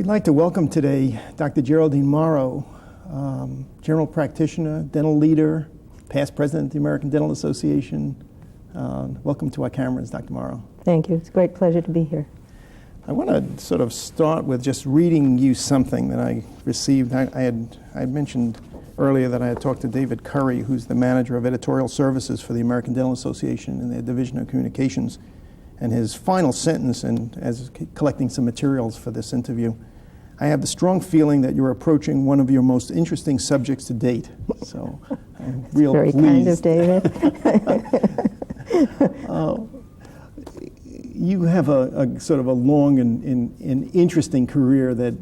We'd like to welcome today Dr. Geraldine Morrow, general practitioner, dental leader, past president of the American Dental Association. Welcome to our cameras, Dr. Morrow. Thank you. It's a great pleasure to be here. I want to sort of start with just reading you something that I received. I had mentioned earlier that I had talked to David Curry, who's the manager of editorial services for the American Dental Association in their Division of Communications. And his final sentence, and as collecting some materials for this interview, I have the strong feeling that you're approaching one of your most interesting subjects to date. So I'm real very pleased. Very kind of David. You have a sort of a long and interesting career that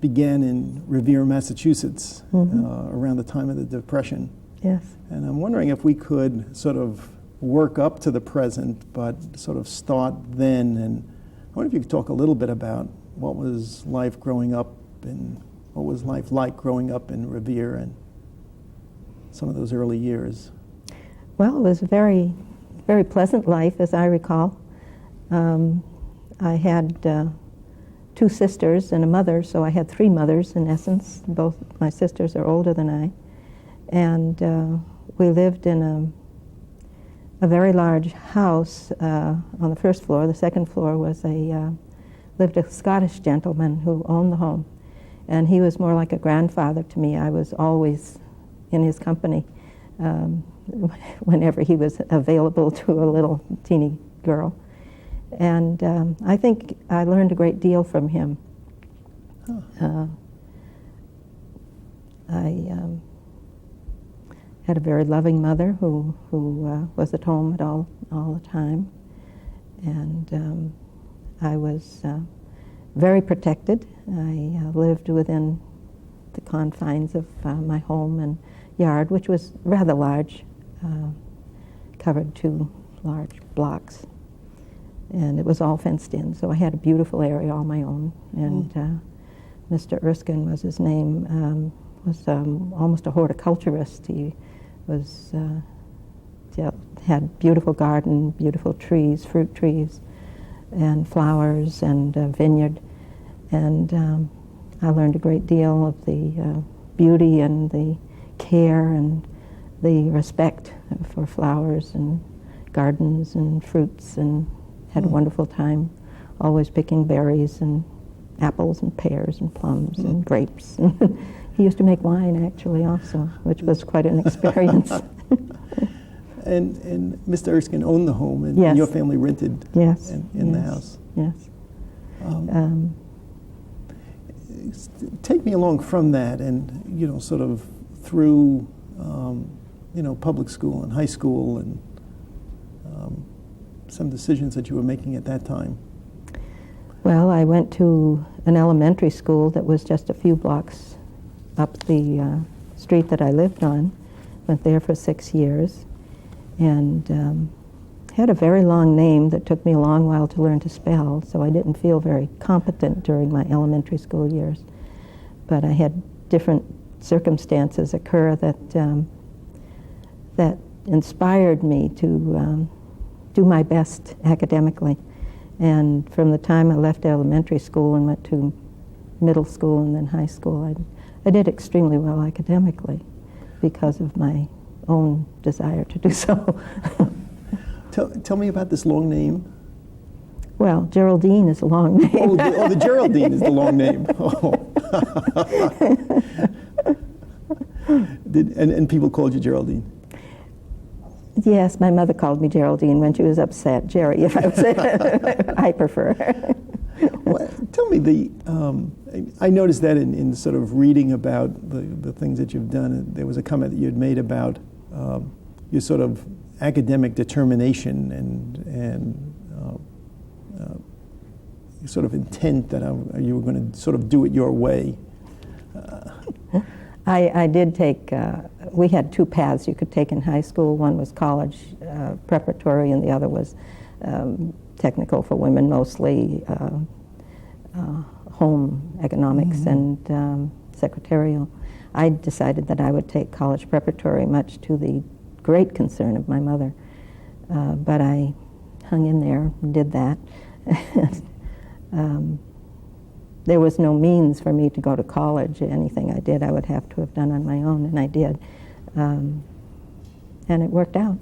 began in Revere, Massachusetts, around the time of the Depression. Yes. And I'm wondering if we could sort of work up to the present, but sort of start then. And I wonder if you could talk a little bit about what was life growing up, and what was life like growing up in Revere and some of those early years. Well, it was a very, very pleasant life, as I recall. I had two sisters and a mother, so I had three mothers in essence. Both my sisters are older than I. And we lived in a very large house on the first floor. The second floor was lived a Scottish gentleman who owned the home. And he was more like a grandfather to me. I was always in his company whenever he was available to a little teeny girl. And I think I learned a great deal from him. I had a very loving mother who was at home at all the time, and I was very protected. I lived within the confines of my home and yard, which was rather large, covered 2 large blocks, and it was all fenced in. So I had a beautiful area all my own. And Mr. Erskine was his name. Was almost a horticulturist. He was had beautiful garden, beautiful trees, fruit trees, and flowers, and a vineyard. And I learned a great deal of the beauty and the care and the respect for flowers and gardens and fruits, and had a wonderful time always picking berries and apples and pears and plums and grapes. He used to make wine, actually, also, which was quite an experience. And Mr. Erskine owned the home, and yes. your family rented yes. in the house. Yes. Take me along from that, and sort of through public school and high school, and some decisions that you were making at that time. Well, I went to an elementary school that was just a few blocks up the street that I lived on. Went there for 6 years, and had a very long name that took me a long while to learn to spell, so I didn't feel very competent during my elementary school years. But I had different circumstances occur that inspired me to do my best academically. And from the time I left elementary school and went to middle school and then high school, I did extremely well academically because of my own desire to do so. Tell me about this long name. Well, Geraldine is a long name. The Geraldine is the long name. Oh. And people called you Geraldine? Yes, my mother called me Geraldine when she was upset. Jerry, if I was I prefer. Well, tell me, I noticed that in sort of reading about the things that you've done, there was a comment that you had made about your sort of academic determination and sort of intent that you were going to sort of do it your way. I did take, we had 2 paths you could take in high school. One was college preparatory, and the other was technical for women, mostly home economics and secretarial. I decided that I would take college preparatory, much to the great concern of my mother. But I hung in there and did that. there was no means for me to go to college. Anything I did, I would have to have done on my own, and I did. And it worked out.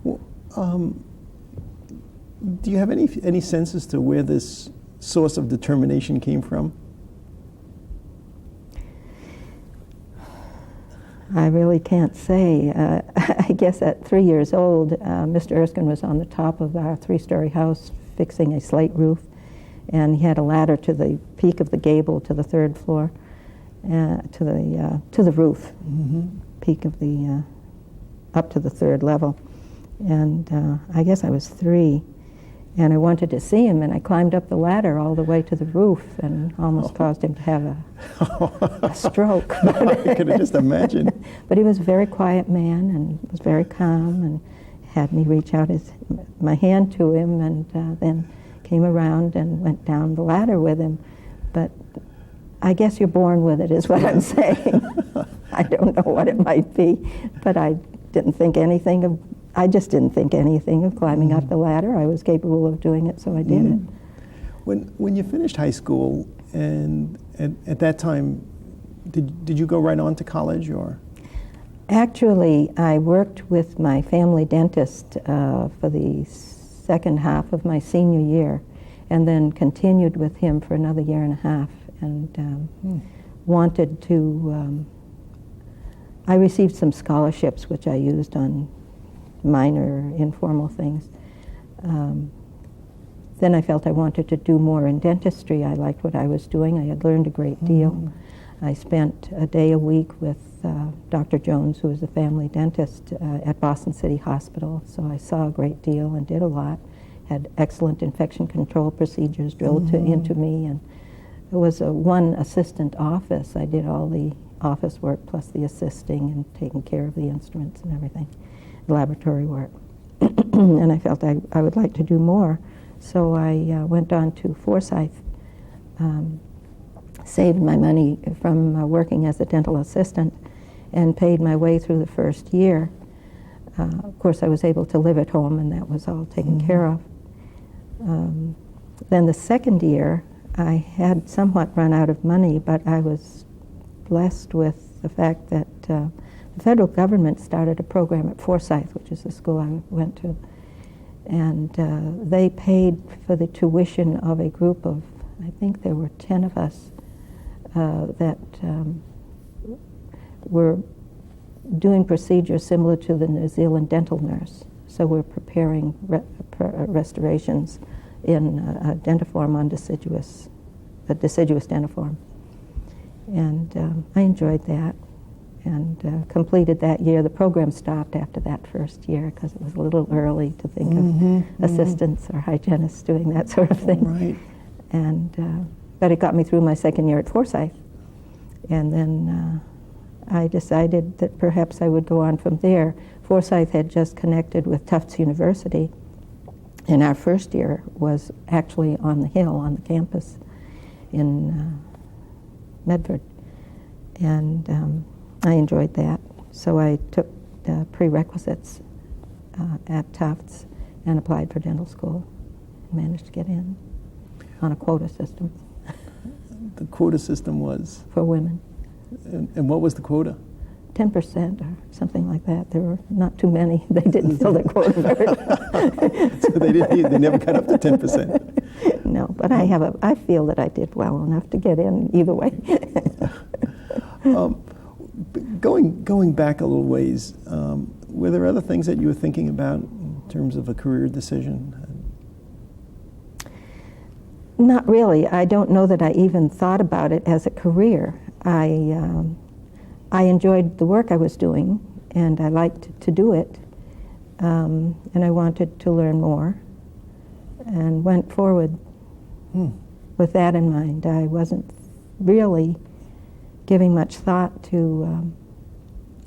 Well, do you have any sense as to where this source of determination came from? I really can't say. I guess at 3 years old, Mr. Erskine was on the top of our 3-story house fixing a slate roof, and he had a ladder to the peak of the gable to the 3rd floor, to the roof, peak of the up to the 3rd level. And I guess I was 3, and I wanted to see him, and I climbed up the ladder all the way to the roof and almost caused him to have a stroke. I could just imagine. But he was a very quiet man and was very calm, and had me reach out my hand to him, and then came around and went down the ladder with him. But I guess you're born with it, is what I'm saying. I don't know what it might be, but I just didn't think anything of climbing up the ladder. I was capable of doing it, so I did it. When you finished high school, and at that time, did you go right on to college, or? Actually, I worked with my family dentist for the second half of my senior year, and then continued with him for another year and a half, and wanted to. I received some scholarships, which I used on minor informal things. Then I felt I wanted to do more in dentistry. I liked what I was doing. I had learned a great deal. I spent a day a week with Dr. Jones, who was the family dentist at Boston City Hospital. So I saw a great deal and did a lot. Had excellent infection control procedures drilled into me, and it was a one assistant office. I did all the office work plus the assisting and taking care of the instruments and everything, laboratory work. And I felt I would like to do more. So I went on to Forsyth, saved my money from working as a dental assistant, and paid my way through the first year. Of course, I was able to live at home, and that was all taken care of. Then the second year, I had somewhat run out of money, but I was blessed with the fact that the federal government started a program at Forsyth, which is the school I went to, and they paid for the tuition of a group of, I think there were 10 of us that were doing procedures similar to the New Zealand dental nurse. So we're preparing restorations in a dentiform on the deciduous dentiform. And I enjoyed that, and completed that year. The program stopped after that first year because it was a little early to think of assistants or hygienists doing that sort of thing. Right. And but it got me through my second year at Forsyth. And then I decided that perhaps I would go on from there. Forsyth had just connected with Tufts University, and our first year was actually on the Hill, on the campus in Medford. And I enjoyed that. So I took prerequisites at Tufts and applied for dental school, and managed to get in on a quota system. The quota system was? For women. And what was the quota? 10% or something like that. There were not too many. They didn't fill their quota very well. So they never got up to 10%. No, but I feel that I did well enough to get in either way. Going back a little ways, were there other things that you were thinking about in terms of a career decision? Not really. I don't know that I even thought about it as a career. I enjoyed the work I was doing, and I liked to do it, and I wanted to learn more, and went forward with that in mind. I wasn't really giving much thought to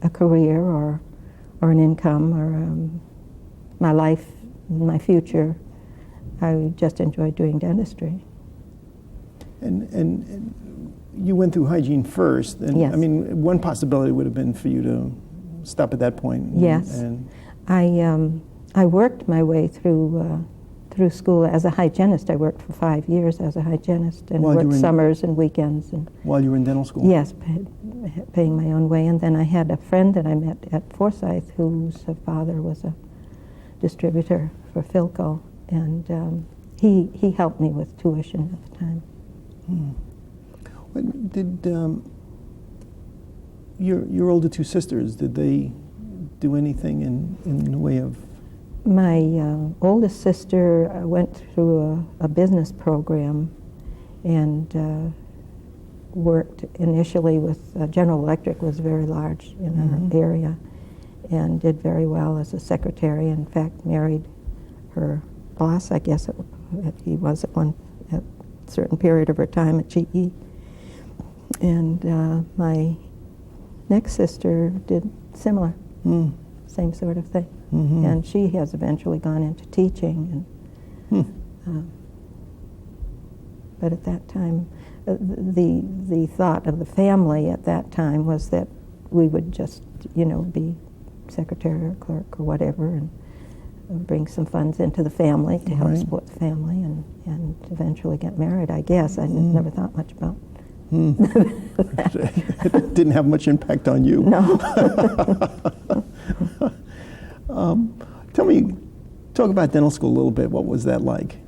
a career or an income or my life, my future. I just enjoyed doing dentistry. And you went through hygiene first, and yes. I mean, one possibility would have been for you to stop at that point. Yes. I worked my way through through school as a hygienist. I worked for 5 years as a hygienist and While you worked were in- summers and weekends. And While you were in dental school? yes, paying my own way. And then I had a friend that I met at Forsyth whose father was a distributor for Philco, and he helped me with tuition at the time. Did your older two sisters, did they do anything in the way of... My oldest sister went through a business program and worked initially with General Electric, was very large in our area, and did very well as a secretary. In fact, married her boss, I guess he was at a certain period of her time at GE. And my next sister did similar, same sort of thing. And she has eventually gone into teaching. And but at that time, the thought of the family at that time was that we would just, be secretary or clerk or whatever, and bring some funds into the family to help support the family, and eventually get married, I guess. I never thought much about It didn't have much impact on you. No. Talk about dental school a little bit. What was that like?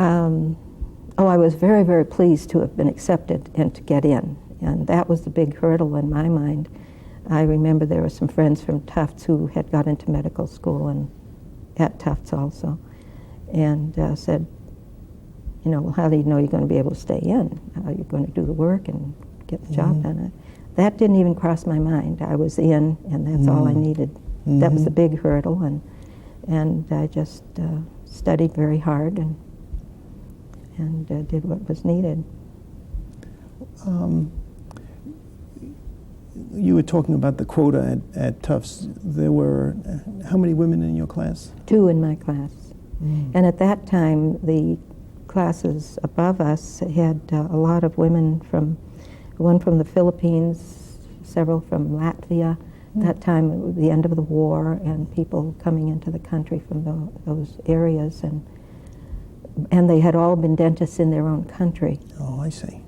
I was very, very pleased to have been accepted and to get in. And that was the big hurdle in my mind. I remember there were some friends from Tufts who had got into medical school and at Tufts also, and said, well, how do you know you're going to be able to stay in? How are you going to do the work and get the job done? That didn't even cross my mind. I was in, and that's all I needed. That was the big hurdle, and I just studied very hard and did what was needed. You were talking about the quota at Tufts. There were how many women in your class? 2 in my class. And at that time, the classes above us had a lot of women one from the Philippines, several from Latvia. At that time, it was the end of the war, and people coming into the country from those areas, and they had all been dentists in their own country. Oh, I see.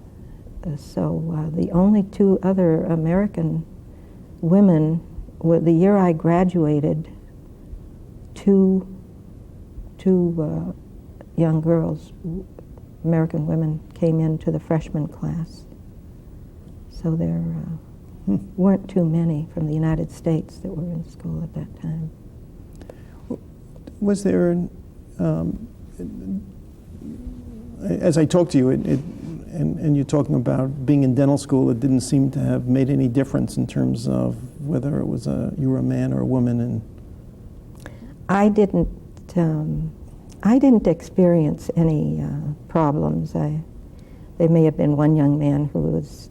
So the only 2 other American women, the year I graduated, two young girls, American women, came into the freshman class. So there weren't too many from the United States that were in school at that time. Was there, as I talked to you, and you're talking about being in dental school, it didn't seem to have made any difference in terms of whether it was you were a man or a woman. And I didn't experience any problems. There may have been one young man who was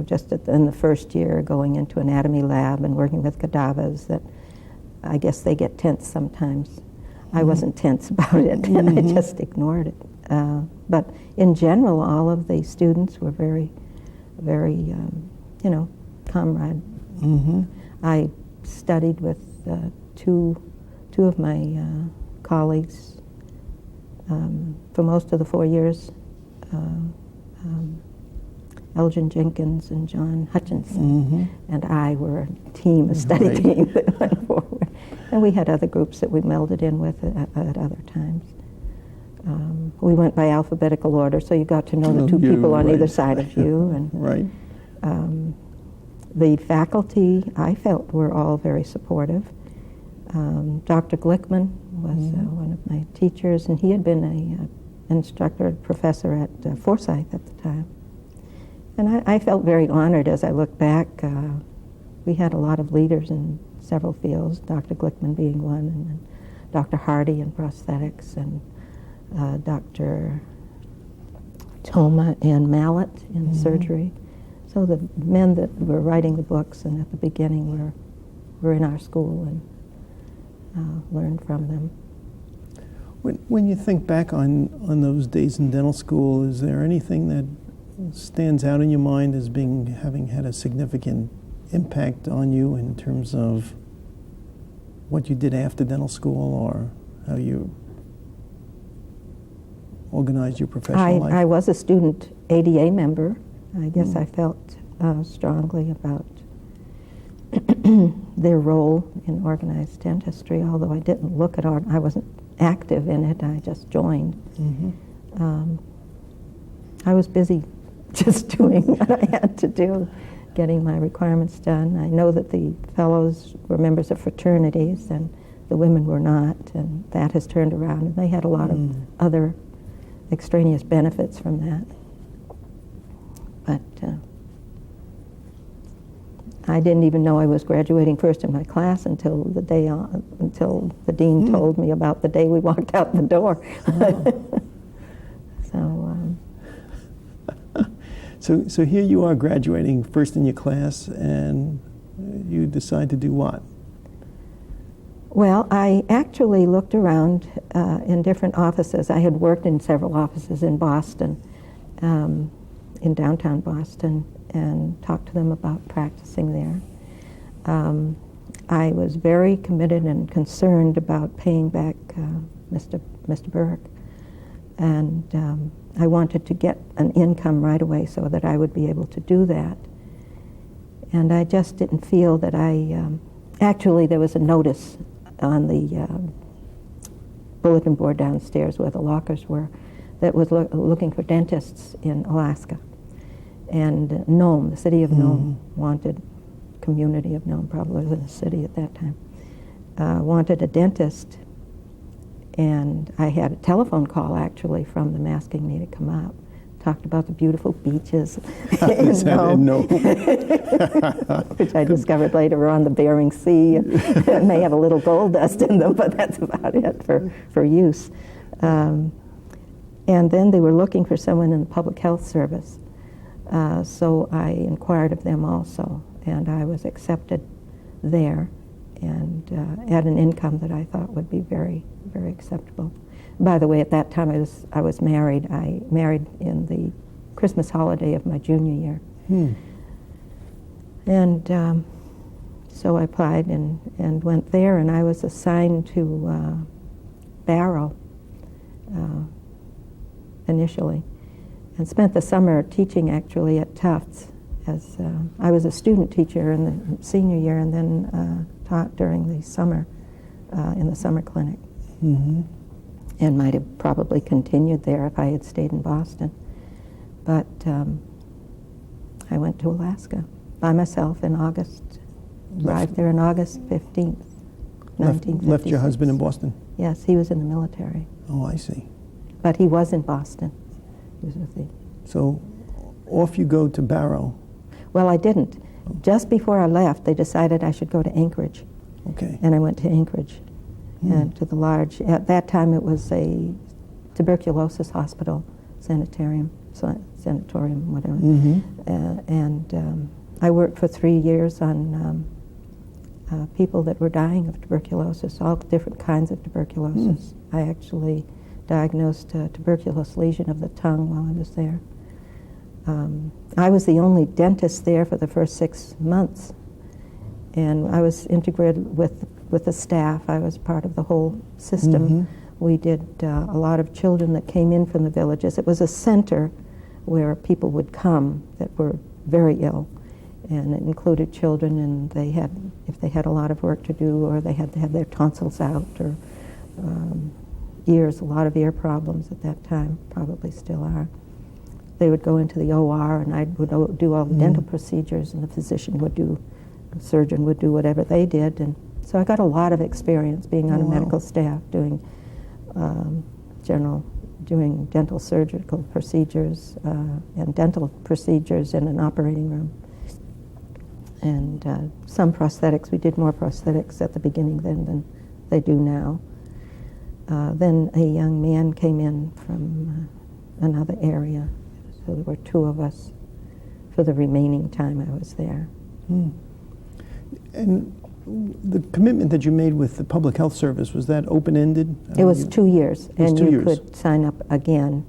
just in the first year going into anatomy lab and working with cadavers that I guess they get tense sometimes. I wasn't tense about it, and I just ignored it. But in general, all of the students were very, very, comrade. I studied with two of my colleagues for most of the 4 years, Elgin Jenkins and John Hutchinson, and I were a team, a study team that went forward. And we had other groups that we melded in with at other times. We went by alphabetical order, so you got to know the 2 people on either side of you. And the faculty, I felt, were all very supportive. Dr. Glickman was one of my teachers, and he had been an instructor, professor at Forsyth at the time. And I felt very honored as I look back. We had a lot of leaders in several fields, Dr. Glickman being one, and then Dr. Hardy in prosthetics, and Dr. Toma and Mallet in surgery. So the men that were writing the books and at the beginning were in our school, and learned from them. When you think back on those days in dental school, is there anything that stands out in your mind as having had a significant impact on you in terms of what you did after dental school, or how you organized your professional life? I was a student ADA member. I guess I felt strongly about their role in organized dentistry, although I didn't look at I wasn't active in it, I just joined. I was busy just doing what I had to do, getting my requirements done. I know that the fellows were members of fraternities and the women were not, and that has turned around, and they had a lot of other extraneous benefits from that. But I didn't even know I was graduating first in my class until the dean told me about the day we walked out the door. So here you are graduating first in your class, and you decide to do what? Well, I actually looked around in different offices. I had worked in several offices in Boston, in downtown Boston, and talked to them about practicing there. I was very committed and concerned about paying back Mr. Burke, and I wanted to get an income right away so that I would be able to do that. And I just didn't feel that actually there was a notice on the bulletin board downstairs where the lockers were that was looking for dentists in Alaska. And Nome, the city of Nome, wanted, community of Nome, probably wasn't a city at that time, wanted a dentist. And I had a telephone call, actually, from them asking me to come up. Talked about the beautiful beaches in Nome, which I discovered later on the Bering Sea. It may have a little gold dust in them, but that's about it for use. And then they were looking for someone in the public health service. So I inquired of them also, and I was accepted there, and at an income that I thought would be very, very acceptable. By the way, at that time I was married. I married in the Christmas holiday of my junior year. And so I applied and went there, and I was assigned to Barrow initially, and spent the summer teaching actually at Tufts. As I was a student teacher in the senior year, and then taught during the summer in the summer clinic. And might have probably continued there if I had stayed in Boston. But I went to Alaska by myself in August. Arrived there on August 15th, 1956. Left your husband in Boston? Yes, he was in the military. Oh, I see. But he was in Boston. He was with the... So off you go to Barrow. Well, I didn't. Just before I left, they decided I should go to Anchorage. Okay. And I went to Anchorage. And to the large, at that time it was a tuberculosis hospital, sanatorium, whatever. And I worked for 3 years on people that were dying of tuberculosis, all different kinds of tuberculosis. I actually diagnosed a tuberculous lesion of the tongue while I was there. I was the only dentist there for the first 6 months, and I was integrated with the staff. I was part of the whole system. We did a lot of children that came in from the villages. It was a center where people would come that were very ill, and it included children, and they had, if they had a lot of work to do, or they had to have their tonsils out, or ears, a lot of ear problems at that time, probably still are. They would go into the OR, and I would do all the dental procedures, and the physician would do, the surgeon would do whatever they did. And so I got a lot of experience being on a medical staff, doing doing dental surgical procedures and dental procedures in an operating room. And some prosthetics, we did more prosthetics at the beginning then than they do now. Then a young man came in from another area, so there were 2 of us for the remaining time I was there. And the commitment that you made with the public health service, was that open-ended? It was 2 years, and you could sign up again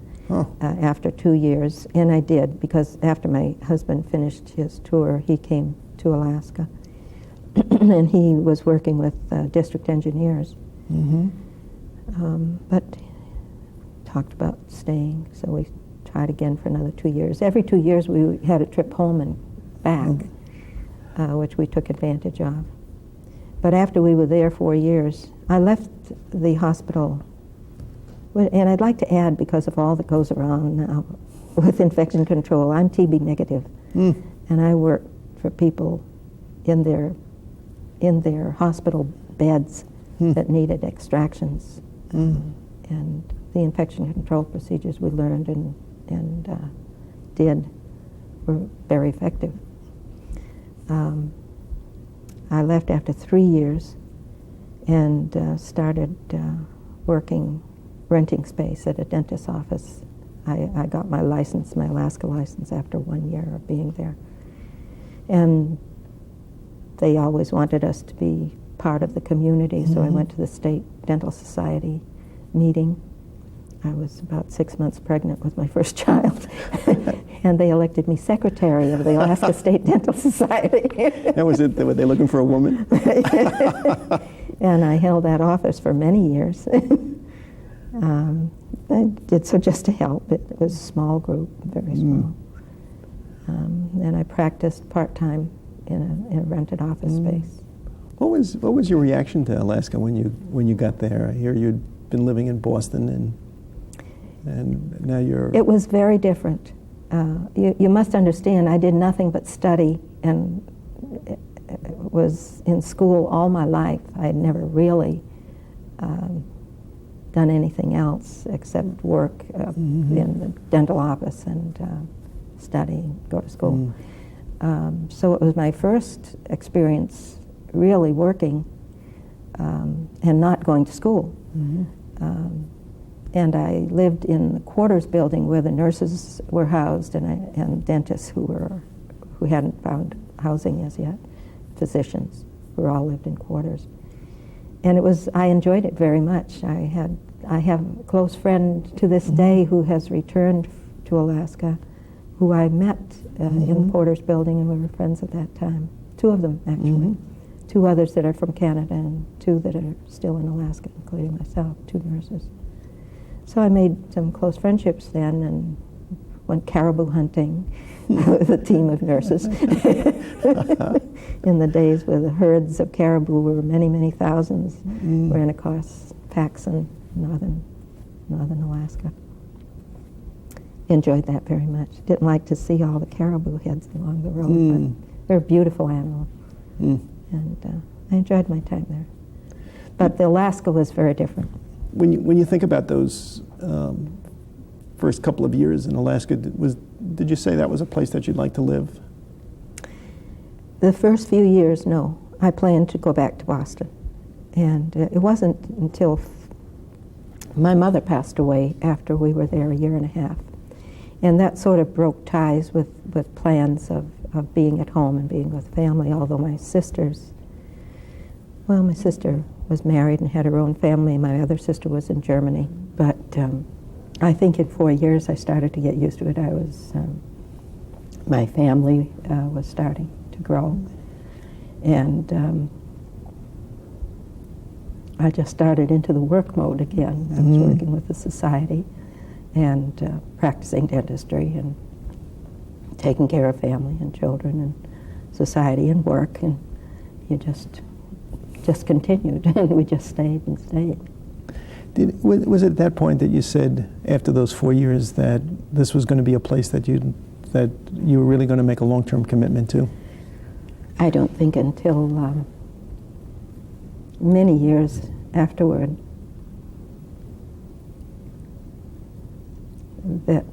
after 2 years, and I did, because after my husband finished his tour, he came to Alaska. and he was working with district engineers. But talked about staying, so we tried again for another 2 years. Every 2 years we had a trip home and back, which we took advantage of. But after we were there 4 years, I left the hospital. And I'd like to add, because of all that goes around now with infection control, I'm TB negative. And I work for people in their hospital beds that needed extractions. And the infection control procedures we learned and did were very effective. I left after 3 years and started renting space at a dentist's office. I got my license, my Alaska license, after 1 year of being there. And they always wanted us to be part of the community, so I went to the State Dental Society meeting. I was about 6 months pregnant with my first child, and they elected me secretary of the Alaska State Dental Society. That was it? Were they looking for a woman? And I held that office for many years. I did so just to help. It was a small group, very small. And I practiced part-time in a rented office space. What was your reaction to Alaska when you got there? I hear you'd been living in Boston and now you're... It was very different. You must understand, I did nothing but study and was in school all my life. I had never really done anything else except work in the dental office and study, go to school. So it was my first experience really working and not going to school. And I lived in the quarters building where the nurses were housed and dentists who hadn't found housing as yet, physicians who all lived in quarters. And I enjoyed it very much. I have a close friend to this day who has returned to Alaska, who I met in the Porter's building, and we were friends at that time. 2 of them, actually. 2 others that are from Canada and 2 that are still in Alaska, including myself, 2 nurses. So I made some close friendships then and went caribou hunting with a team of nurses. In the days where the herds of caribou were many, many thousands, ran across Paxson, northern Alaska. Enjoyed that very much. Didn't like to see all the caribou heads along the road, but they're a beautiful animal. And I enjoyed my time there. But the Alaska was very different. When you think about those first couple of years in Alaska, did you say that was a place that you'd like to live? The first few years, no. I planned to go back to Boston. And it wasn't until my mother passed away after we were there a year and a half. And that sort of broke ties with plans of being at home and being with family, although my sister was married and had her own family. My other sister was in Germany. But I think in 4 years I started to get used to it. My family was starting to grow. And I just started into the work mode again. I was working with the society and practicing dentistry and taking care of family and children and society and work, and you just continued, and we just stayed and stayed. Was it at that point that you said, after those 4 years, that this was going to be a place that you were really going to make a long-term commitment to? I don't think until many years afterward that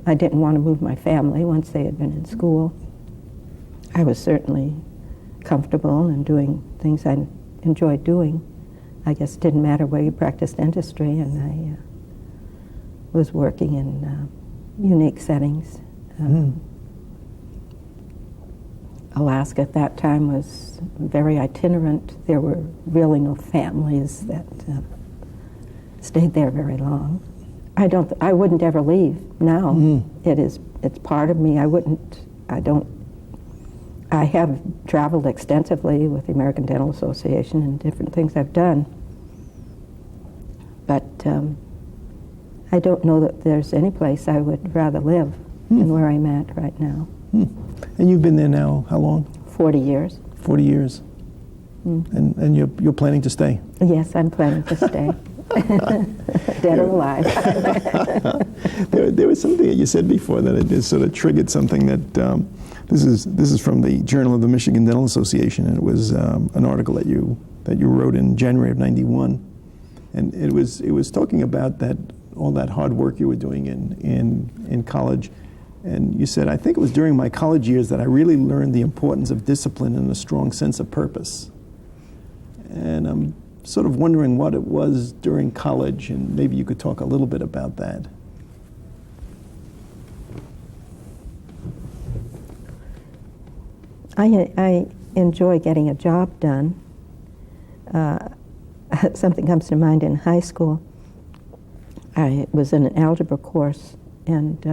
I didn't want to move my family once they had been in school. I was certainly comfortable and doing things I enjoyed doing. I guess it didn't matter where you practiced dentistry, and I was working in unique settings. Alaska at that time was very itinerant. There were really no families that stayed there very long. I wouldn't ever leave now. It's part of me. I I have traveled extensively with the American Dental Association and different things I've done, but I don't know that there's any place I would rather live than where I'm at right now. And you've been there now how long? 40 years. 40 years. And you're planning to stay? Yes, I'm planning to stay. Dead or alive. There was something that you said before that it just sort of triggered something that this is from the Journal of the Michigan Dental Association, and it was an article that you wrote in January of '91, and it was talking about that all that hard work you were doing in college, and you said, I think it was during my college years that I really learned the importance of discipline and a strong sense of purpose. And I'm sort of wondering what it was during college, and maybe you could talk a little bit about that. I enjoy getting a job done. Something comes to mind in high school. I was in an algebra course, and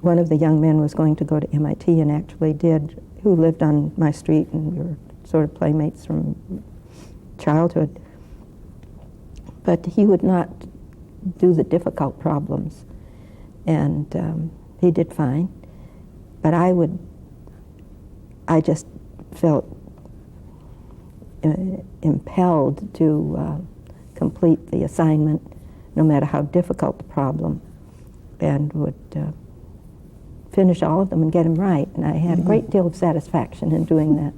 one of the young men was going to go to MIT, and actually did, who lived on my street, and we were sort of playmates from childhood. But he would not do the difficult problems, and he did fine. But I just felt impelled to complete the assignment, no matter how difficult the problem, and would finish all of them and get them right. And I had a great deal of satisfaction in doing that.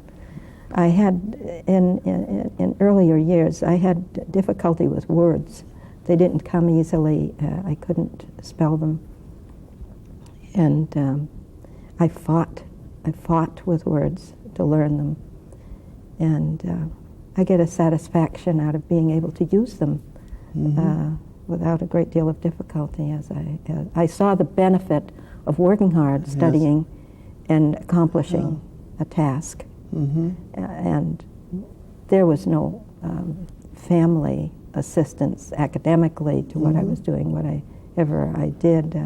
I had, in earlier years, I had difficulty with words. They didn't come easily. I couldn't spell them. And I fought with words to learn them. And I get a satisfaction out of being able to use them without a great deal of difficulty. As I saw the benefit of working hard, studying, and accomplishing a task. And there was no family assistance academically to what I was doing, whatever I did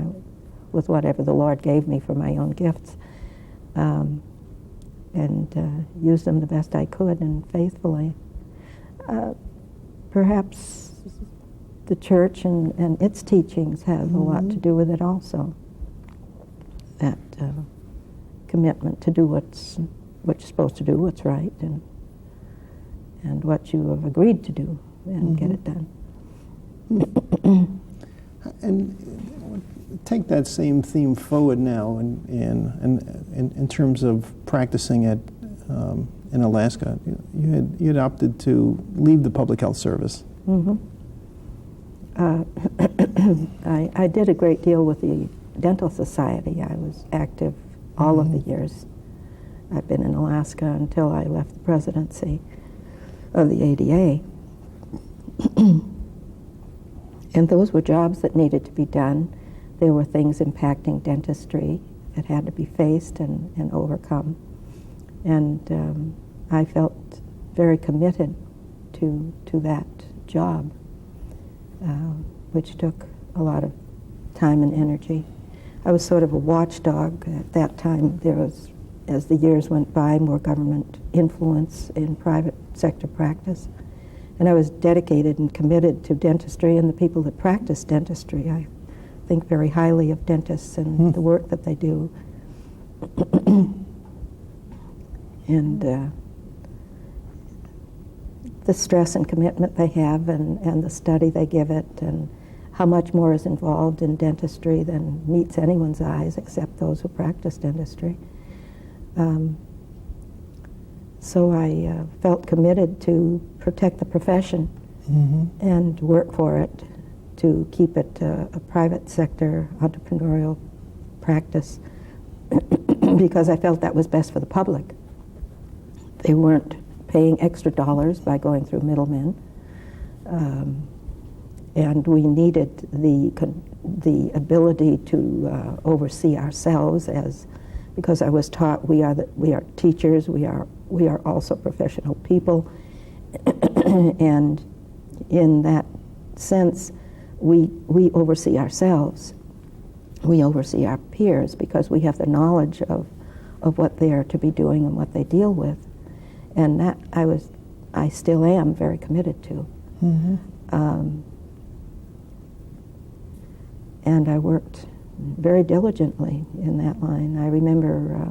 with whatever the Lord gave me for my own gifts, and used them the best I could and faithfully. Perhaps the church and its teachings have a lot to do with it also. That commitment to do what you're supposed to do, what's right, and what you have agreed to do, and get it done. And take that same theme forward now, in terms of practicing in Alaska. You had opted to leave the public health service. I did a great deal with the Dental Society. I was active all of the years I've been in Alaska until I left the presidency of the ADA. And those were jobs that needed to be done. There were things impacting dentistry that had to be faced and overcome. And I felt very committed to that job, which took a lot of time and energy. I was sort of a watchdog at that time. There was, as the years went by, more government influence in private sector practice. And I was dedicated and committed to dentistry and the people that practice dentistry. I think very highly of dentists and the work that they do. And the stress and commitment they have, and the study they give it, and how much more is involved in dentistry than meets anyone's eyes except those who practice dentistry. So I felt committed to protect the profession and work for it, to keep it a private sector entrepreneurial practice, because I felt that was best for the public. They weren't paying extra dollars by going through middlemen, and we needed the ability to oversee ourselves, because I was taught we are teachers, we are also professional people, and in that sense, we oversee ourselves. We oversee our peers because we have the knowledge of of what they are to be doing and what they deal with. And that I still am very committed to. And I worked very diligently in that line. I remember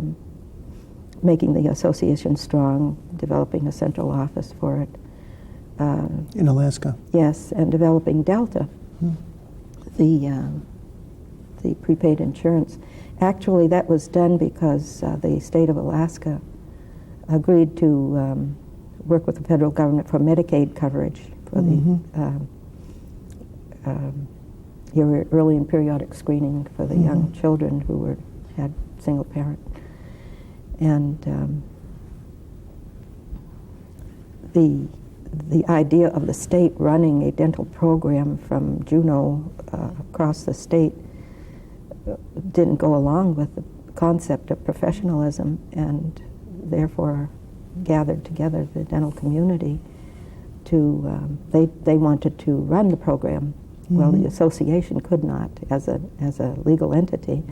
making the association strong, developing a central office for it. In Alaska? Yes, and developing Delta, the prepaid insurance. Actually, that was done because the state of Alaska agreed to work with the federal government for Medicaid coverage for the early and periodic screening for the young children who had single parent. And the idea of the state running a dental program from Juneau across the state didn't go along with the concept of professionalism, and therefore gathered together the dental community to, they wanted to run the program. Well, the association could not as a legal entity,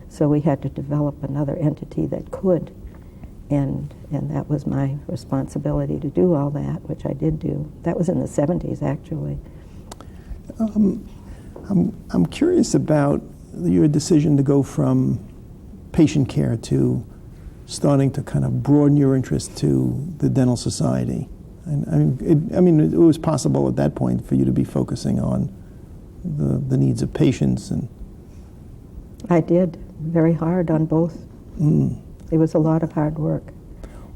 so we had to develop another entity that could, and that was my responsibility to do all that, which I did do. That was in the 70s, actually. I'm curious about your decision to go from patient care to starting to kind of broaden your interest to the dental society. And it was possible at that point for you to be focusing on the needs of patients. And I did very hard on both. It was a lot of hard work,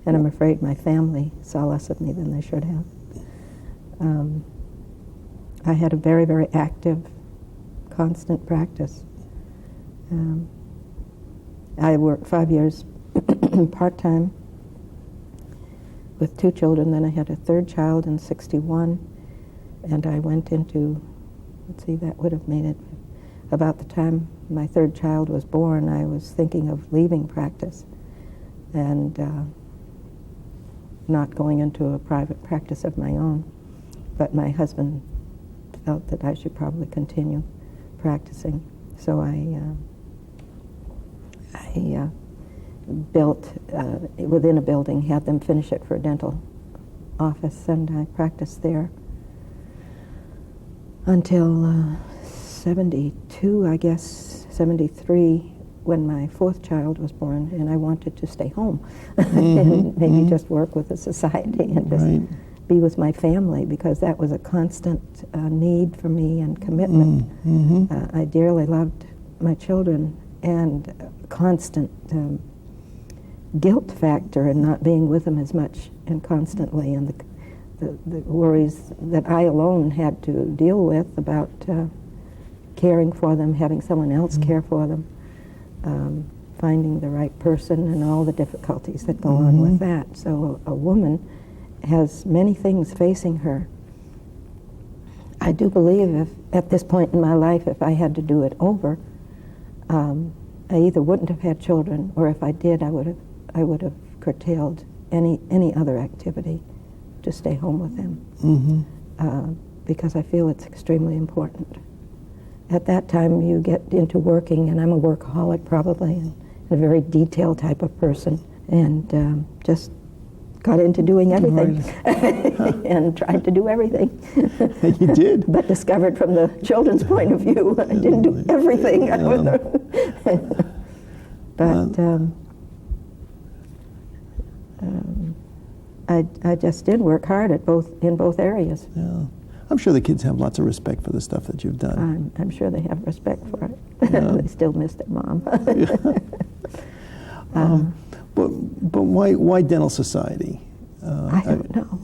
and I'm afraid my family saw less of me than they should have. I had a very, very active, constant practice. I worked 5 years part-time with 2 children. Then I had a 3rd child in '61, and I went into, let's see, that would have made it about the time my 3rd child was born. I was thinking of leaving practice and not going into a private practice of my own. But my husband felt that I should probably continue practicing. So I built within a building, had them finish it for a dental office, and I practiced there until 72, I guess, 73, when my 4th child was born, and I wanted to stay home and maybe just work with the society and just be with my family, because that was a constant need for me and commitment. I dearly loved my children, and constant guilt factor in not being with them as much and constantly, and the worries that I alone had to deal with about caring for them, having someone else care for them, finding the right person, and all the difficulties that go on with that. So a woman has many things facing her. I do believe if, at this point in my life, if I had to do it over, I either wouldn't have had children, or if I did, I would have curtailed any other activity to stay home with them, because I feel it's extremely important. At that time, you get into working, and I'm a workaholic probably, and a very detailed type of person, and just got into doing everything and tried to do everything. You did. But discovered from the children's point of view, I didn't do everything. But I just did work hard in both areas. Yeah. I'm sure the kids have lots of respect for the stuff that you've done. I'm sure they have respect for it. Yeah. They still miss their mom. But why dental society? I don't know.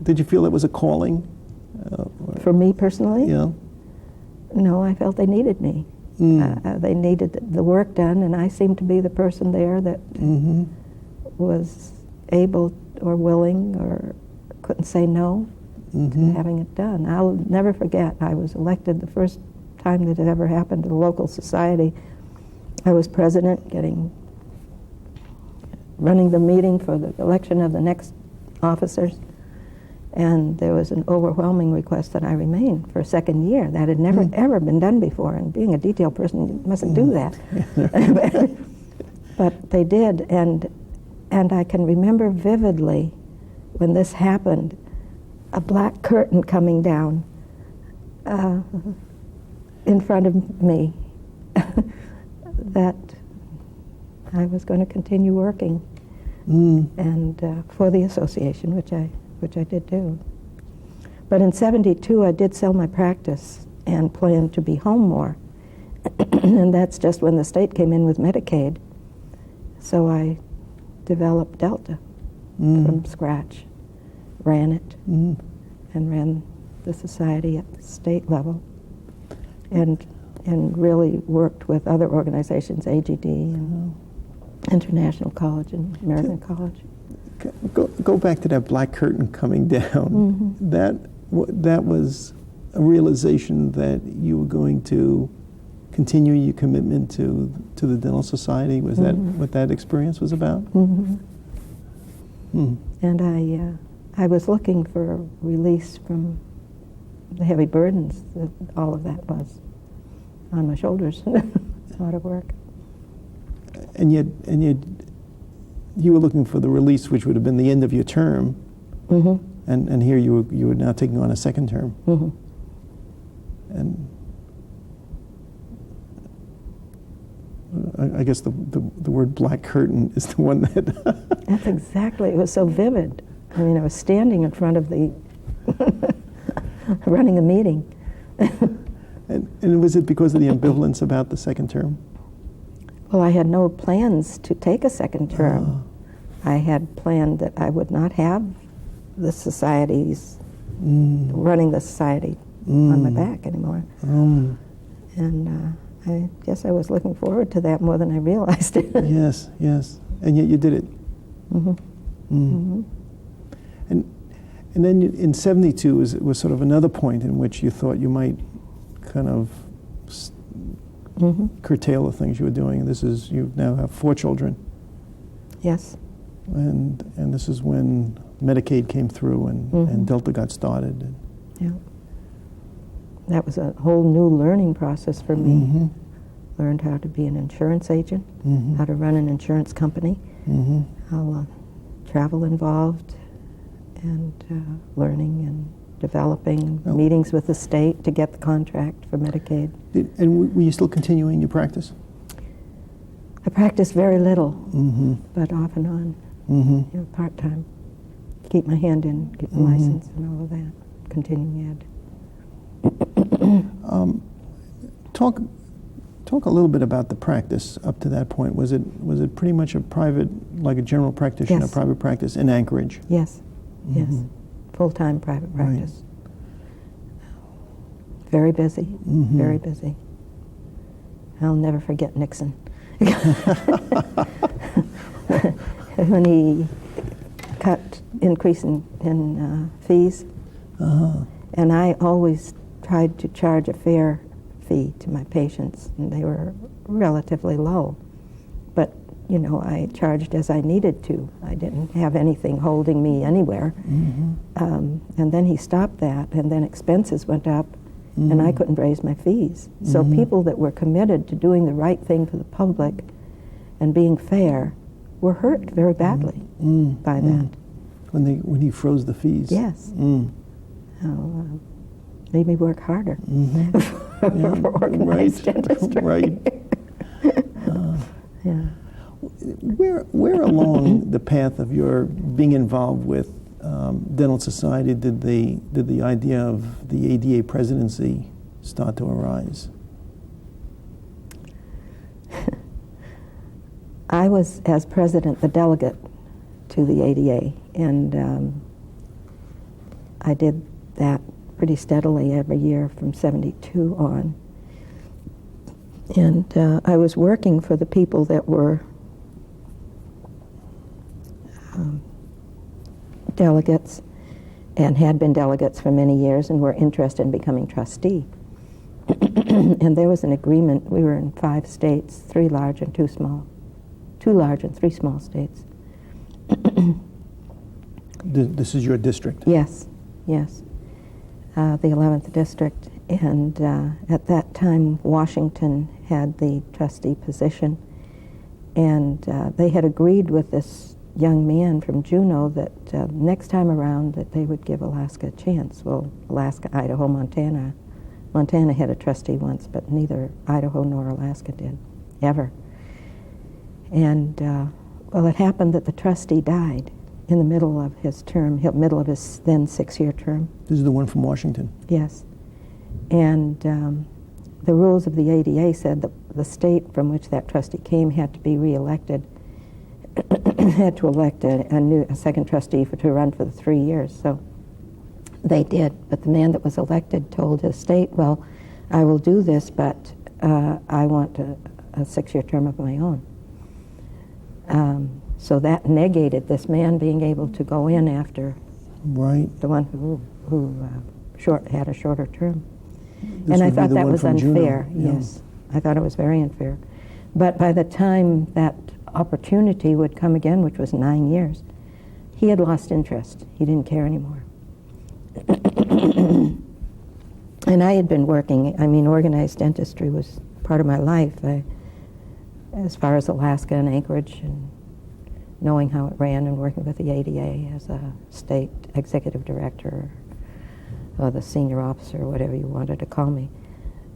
Did you feel it was a calling? For me personally? Yeah. No, I felt they needed me. They needed the work done, and I seemed to be the person there that was able or willing or couldn't say no to having it done. I'll never forget, I was elected the first time that it ever happened to the local society. I was president, running the meeting for the election of the next officers, And there was an overwhelming request that I remain for a second year. That had never, ever been done before. And being a detail person, you mustn't do that. But they did. And I can remember vividly when this happened, a black curtain coming down in front of me that I was going to continue working and for the association, which I did do. But in '72, I did sell my practice and planned to be home more. And that's just when the state came in with Medicaid. So I developed Delta from scratch, ran it, and ran the society at the state level, and really worked with other organizations, AGD and International College and American College. Go back to that black curtain coming down. That was a realization that you were going to continue your commitment to the Dental Society. Was that what that experience was about? And I was looking for a release from the heavy burdens that all of that was on my shoulders. A lot of work. And yet, you were looking for the release, which would have been the end of your term, and here you were now taking on a second term. And I guess the word black curtain is the one that... That's exactly, it was so vivid. I mean, I was standing in front of the, running a meeting. and was it because of the ambivalence about the second term? Well, I had no plans to take a second term. I had planned that I would not have the societies, running the society on my back anymore. And I guess I was looking forward to that more than I realized it. Yes, and yet you did it. And then in '72 was sort of another point in which you thought you might kind of curtail the things you were doing. You now have 4 children. Yes. And this is when Medicaid came through and Delta got started. Yeah. That was a whole new learning process for me. Learned how to be an insurance agent, how to run an insurance company, how travel involved, and learning and developing meetings with the state to get the contract for Medicaid. And were you still continuing your practice? I practiced very little, but off and on, part-time. Keep my hand in, get my license and all of that, continuing ed. Talk a little bit about the practice up to that point. Was it pretty much a private, like a general practitioner, private practice in Anchorage? Yes, yes. Full-time private practice. Very busy, very busy. I'll never forget Nixon. When he increase in fees, and I always tried to charge a fair fee to my patients, and they were relatively low. But, you know, I charged as I needed to. I didn't have anything holding me anywhere. And then he stopped that, and then expenses went up, and I couldn't raise my fees. So people that were committed to doing the right thing for the public and being fair were hurt very badly by that. When he froze the fees? Yes. Made me work harder for organized dentistry. Right. Yeah. Where along the path of your being involved with Dental Society did the idea of the ADA presidency start to arise? I was, as president, the delegate to the ADA, and I did that pretty steadily every year from '72 on. And I was working for the people that were delegates and had been delegates for many years and were interested in becoming trustee. And there was an agreement. We were in 5 states, 3 large and 2 small. 2 large and 3 small states. This is your district? Yes, yes, the 11th District. And at that time, Washington had the trustee position. And they had agreed with this young man from Juneau that next time around that they would give Alaska a chance. Well, Alaska, Idaho, Montana. Montana had a trustee once, but neither Idaho nor Alaska did, ever. And, well, it happened that the trustee died in the middle of his term, middle of his then 6-year term. This is the one from Washington. Yes. And the rules of the ADA said that the state from which that trustee came had to be reelected, had to elect a second trustee to run for the 3 years. So they did. But the man that was elected told his state, well, I will do this, but I want a 6-year term of my own. So that negated this man being able to go in after the one who had a shorter term. And I thought that was unfair. Yeah. Yes, I thought it was very unfair. But by the time that opportunity would come again, which was 9 years, he had lost interest. He didn't care anymore. And I had been working, organized dentistry was part of my life, as far as Alaska and Anchorage, and knowing how it ran and working with the ADA as a state executive director, or the senior officer, whatever you wanted to call me.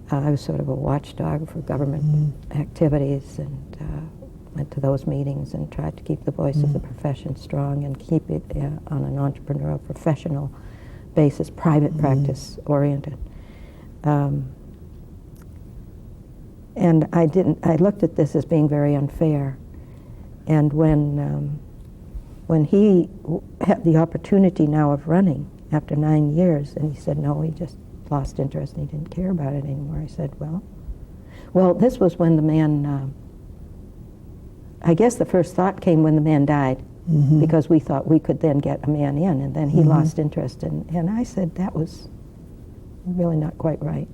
I was sort of a watchdog for government activities, and went to those meetings and tried to keep the voice of the profession strong and keep it on an entrepreneurial, professional basis, private practice oriented. And I looked at this as being very unfair. And when he had the opportunity now of running after 9 years, and he said no, he just lost interest and he didn't care about it anymore. I said, well, this was when the man, I guess the first thought came when the man died, because we thought we could then get a man in, and then he lost interest. And I said that was really not quite right.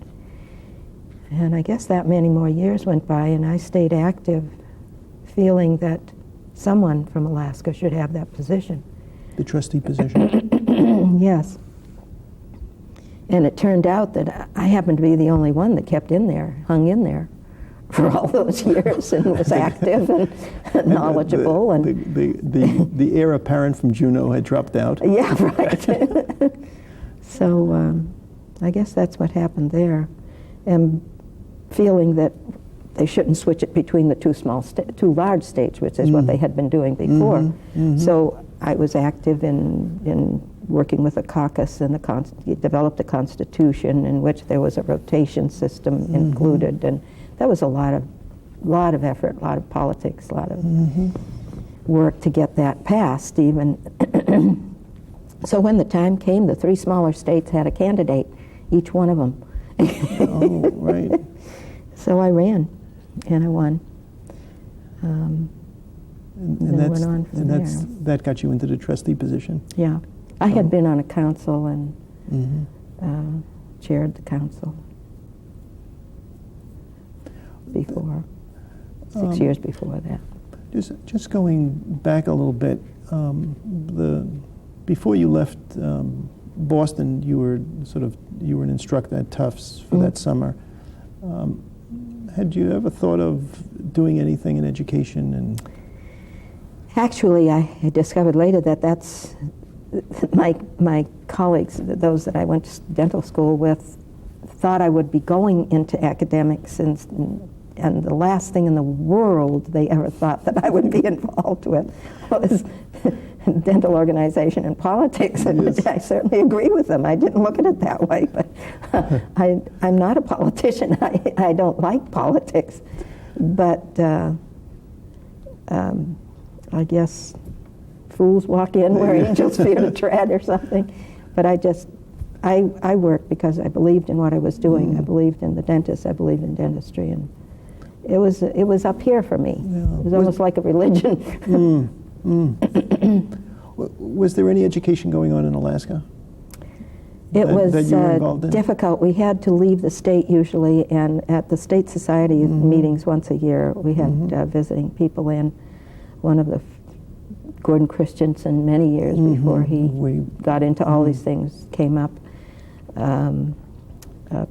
And I guess that many more years went by, and I stayed active, feeling that someone from Alaska should have that position. The trustee position? Yes. And it turned out that I happened to be the only one that kept in there, hung in there for all those years, and was active and knowledgeable. The heir apparent from Juneau had dropped out. Yeah, right. So I guess that's what happened there. And feeling that they shouldn't switch it between the two large states, which is what they had been doing before. So I was active in working with the caucus, and developed a constitution in which there was a rotation system included, and that was a lot of effort, a lot of politics, a lot of work to get that passed even. So when the time came, the 3 smaller states had a candidate, each one of them. Oh, right. So I ran, and I won. And then went on from there. That got you into the trustee position? Yeah. I had been on a council and chaired the council before, 6 years before that. Just going back a little bit, before you left Boston, you were an instructor at Tufts for that summer. Had you ever thought of doing anything in education? And actually, I discovered later that that's my colleagues, those that I went to dental school with, thought I would be going into academics, and the last thing in the world they ever thought that I would be involved with was dental organization and politics. And yes. I certainly agree with them. I didn't look at it that way, but I'm not a politician. I don't like politics. But I guess fools walk in where angels fear to tread or something. But I worked because I believed in what I was doing. I believed in the dentist. I believed in dentistry. And it was up here for me. Yeah. It was almost like a religion. Was there any education going on in Alaska? It was that you were involved in? Difficult. We had to leave the state usually, and at the state society meetings once a year, we had visiting people in. One of the Gordon Christensen many years before he got into all these things, came up.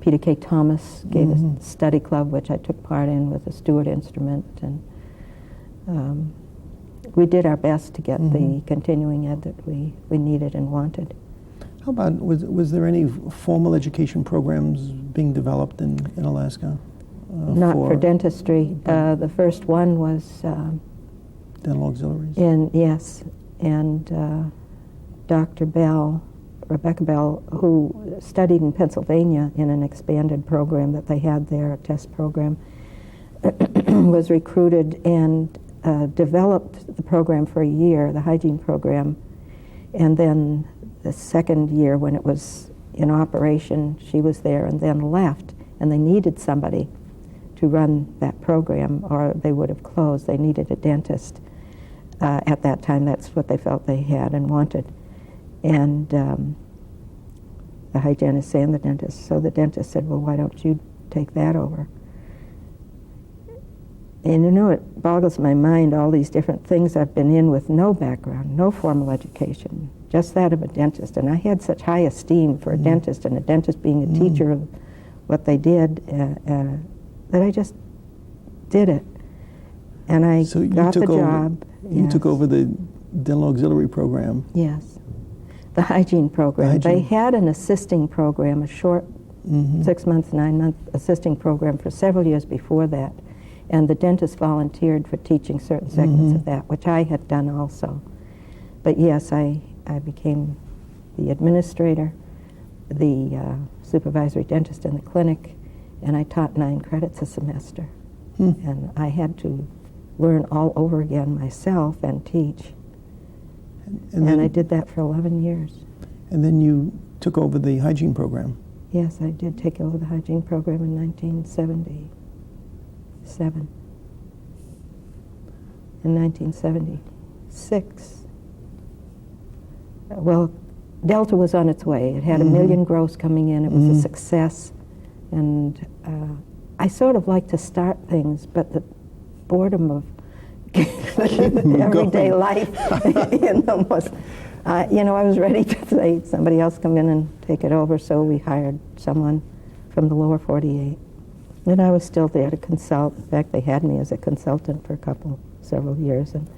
Peter K. Thomas gave a study club, which I took part in with a Stewart instrument, and we did our best to get the continuing ed that we needed and wanted. How about, was there any formal education programs being developed in Alaska? Not for dentistry. The first one was dental auxiliaries? Yes, and Dr. Bell, Rebecca Bell, who studied in Pennsylvania in an expanded program that they had there, a test program, was recruited and developed the program for a year, the hygiene program, and then the second year when it was in operation, she was there and then left, and they needed somebody to run that program or they would have closed. They needed a dentist. At that time, that's what they felt they had and wanted. And the hygienist and the dentist. So the dentist said, well, why don't you take that over? And you know, it boggles my mind, all these different things I've been in with no background, no formal education, just that of a dentist. And I had such high esteem for a dentist, and a dentist being a teacher of what they did, that I just did it. And I got the job. You took over the dental auxiliary program. Yes. The hygiene program. They had an assisting program, a short 6-month, 9-month assisting program for several years before that. And the dentist volunteered for teaching certain segments of that, which I had done also. But yes, I became the administrator, the supervisory dentist in the clinic, and I taught 9 credits a semester. And I had to learn all over again myself and teach. And I did that for 11 years. And then you took over the hygiene program. Yes, I did take over the hygiene program in 1977. In 1976, well, Delta was on its way. It had $1 million gross coming in. It was a success. And I sort of like to start things, but the boredom of everyday life in them was, you know, I was ready to say somebody else come in and take it over, so we hired someone from the lower 48. And I was still there to consult. In fact, they had me as a consultant for several years. And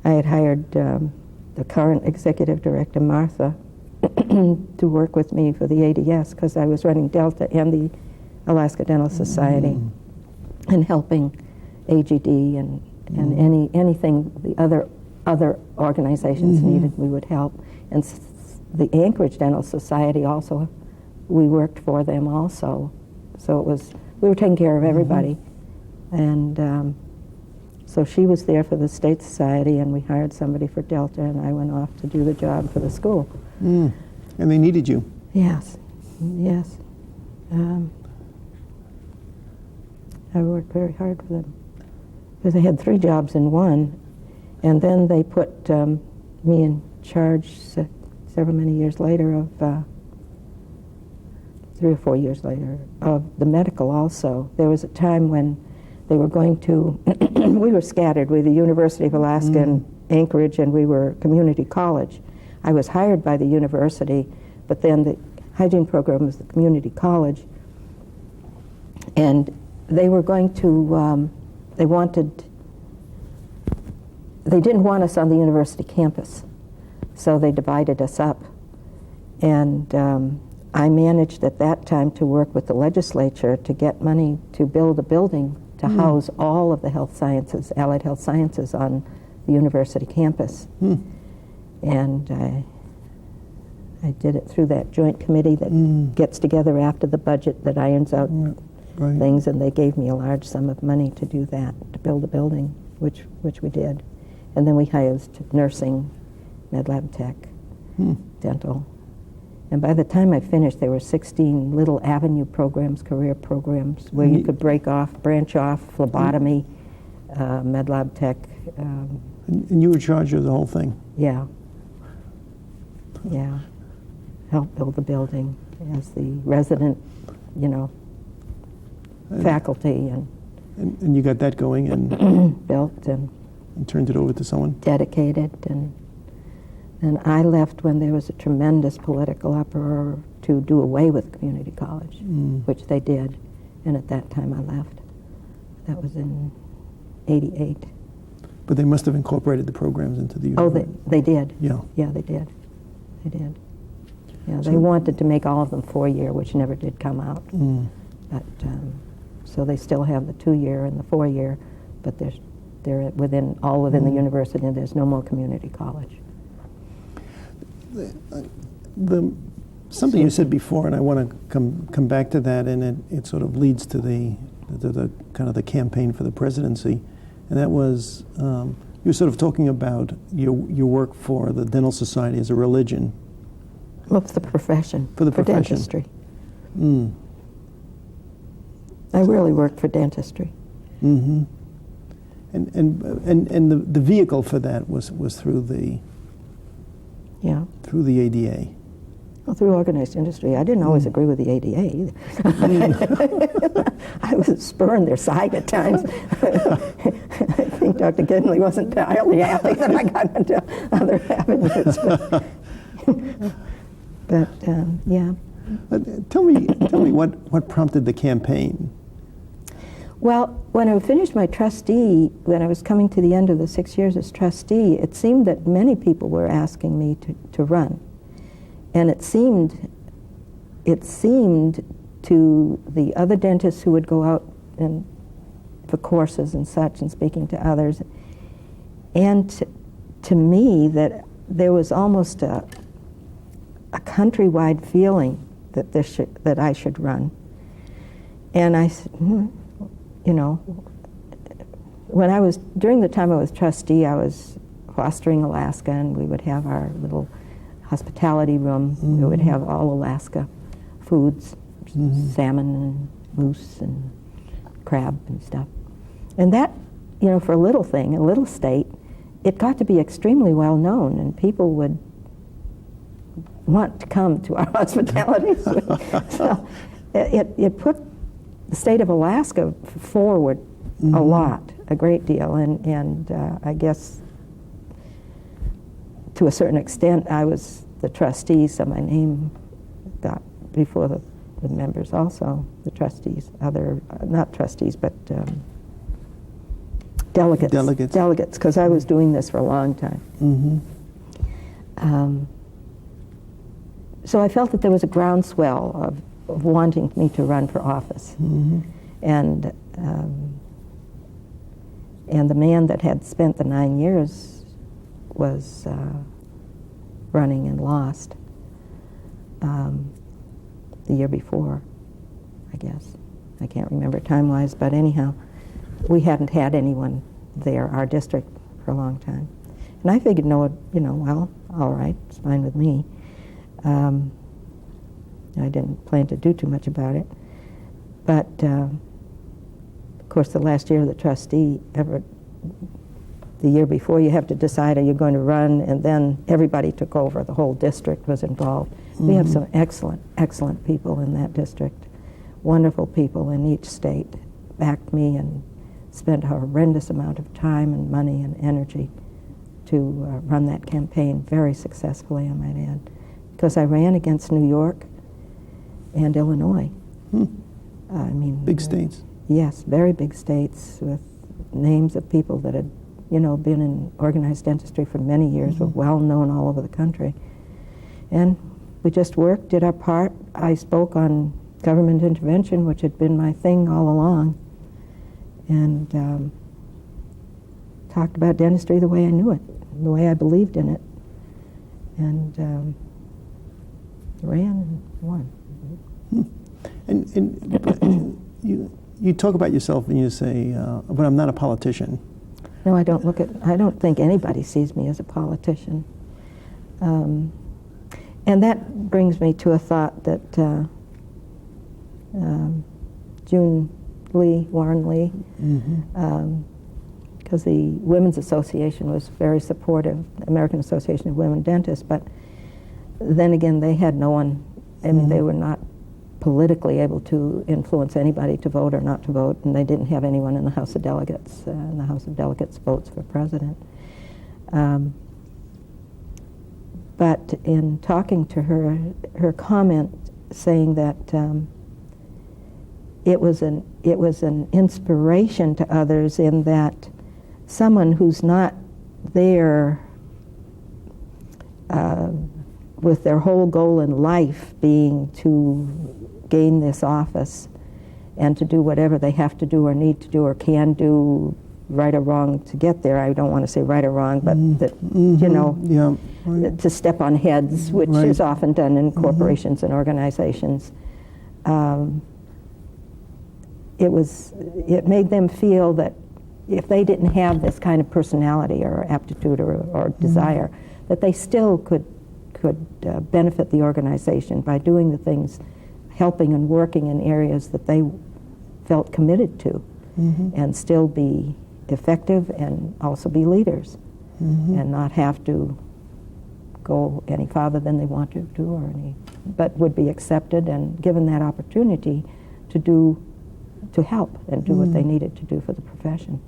I had hired the current executive director, Martha, to work with me for the ADS, because I was running Delta and the Alaska Dental Society and helping AGD and anything the other organizations needed, we would help. And the Anchorage Dental Society also, we worked for them also. So it was, we were taking care of everybody. And so she was there for the State Society, and we hired somebody for Delta, and I went off to do the job for the school. And they needed you. Yes, yes. I worked very hard for them, because I had 3 jobs in one, and then they put me in charge many years later of 3 or 4 years later of the medical also. There was a time when they were going to, we were scattered. We were the University of Alaska in Anchorage, and we were community college. I was hired by the university, but then the hygiene program was the community college, and they were going to, they didn't want us on the university campus, so they divided us up. And I managed at that time to work with the legislature to get money to build a building to house all of the health sciences, allied health sciences on the university campus. And I did it through that joint committee that gets together after the budget that irons out things, and they gave me a large sum of money to do that, to build a building, which we did. And then we housed nursing, med lab tech, dental. And by the time I finished, there were 16 little avenue programs, career programs, where you could branch off, phlebotomy, med lab tech. And you were in charge of the whole thing? Yeah. Yeah. Helped build the building as the resident, you know, faculty. And you got that going? And built, and and turned it over to someone? Dedicated, and I left when there was a tremendous political uproar to do away with community college, which they did, and at that time I left. That was in '88. But they must have incorporated the programs into the university. Oh, they did. Yeah. Yeah, they did. They did. Yeah, they wanted to make all of them 4-year, which never did come out. But so they still have the 2-year and the 4-year, but they're within the university, and there's no more community college. Something you said before, and I want to come back to that, and it sort of leads to the kind of the campaign for the presidency, and that was you were sort of talking about your work for the Dental Society as a religion. Well, it's the profession. For the profession. Dentistry. I really worked for dentistry. Mm-hmm. And the vehicle for that was through the ADA. Well, through organized industry. I didn't always agree with the ADA either. I was spurring their side at times. I think Dr. Gidley wasn't entirely happy that I got into other avenues. But yeah. Tell me what prompted the campaign? Well, when I finished my trustee, when I was coming to the end of the 6 years as trustee, it seemed that many people were asking me to run. And it seemed to the other dentists who would go out for courses and such and speaking to others, and to me that there was almost a countrywide feeling that I should run. And I said, during the time I was trustee, I was fostering Alaska, and we would have our little hospitality room. We would have all Alaska foods, salmon and moose and crab and stuff. And that, for a little thing, a little state, it got to be extremely well known, and people would want to come to our hospitality. So it put the state of Alaska forward a great deal, and I guess to a certain extent I was the trustee, so my name got before the members also, the trustees, not trustees, but delegates, because I was doing this for a long time. So I felt that there was a groundswell of wanting me to run for office. And the man that had spent the 9 years was running and lost the year before, I guess. I can't remember time-wise, but anyhow, we hadn't had anyone there, our district, for a long time. And I figured, well, all right, it's fine with me. I didn't plan to do too much about it. But, of course, the last year of the trustee, the year before, you have to decide, are you going to run? And then everybody took over. The whole district was involved. We have some excellent, excellent people in that district. Wonderful people in each state backed me and spent a horrendous amount of time and money and energy to run that campaign very successfully, I might add. Because I ran against New York and Illinois. I mean, big states. Yes, very big states with names of people that had, been in organized dentistry for many years, were well known all over the country. And we just worked, did our part. I spoke on government intervention, which had been my thing all along, and talked about dentistry the way I knew it, the way I believed in it, and ran and won. And you talk about yourself and you say, but I'm not a politician. No, I don't think anybody sees me as a politician. And that brings me to a thought that Warren Lee, because the Women's Association was very supportive, the American Association of Women Dentists, but then again, they had no one, they were not politically able to influence anybody to vote or not to vote, and they didn't have anyone in the House of Delegates, and the House of Delegates votes for president. But in talking to her, her comment saying that it was an inspiration to others in that someone who's not there with their whole goal in life being to gain this office and to do whatever they have to do or need to do or can do, right or wrong, to get there. I don't want to say right or wrong, but that, you know, to step on heads, which is often done in corporations and organizations. It made them feel that if they didn't have this kind of personality or aptitude or desire, that they still could benefit the organization by doing the things, helping and working in areas that they felt committed to, and still be effective and also be leaders, and not have to go any farther than they want to do, but would be accepted and given that opportunity to help and do what they needed to do for the profession.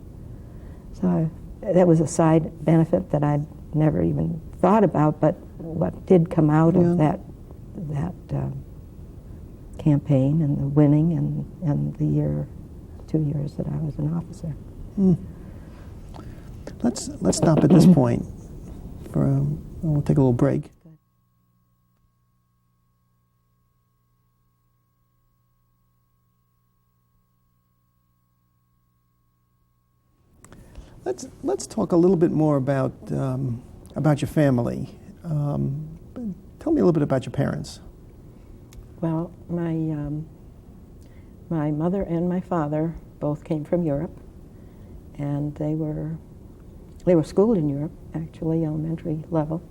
So that was a side benefit that I'd never even thought about, but what did come out of that campaign and the winning and the 2 years that I was an officer. Let's stop at this point. We'll take a little break. Let's talk a little bit more about your family. Tell me a little bit about your parents. Well, my mother and my father both came from Europe, and they were schooled in Europe, actually, elementary level,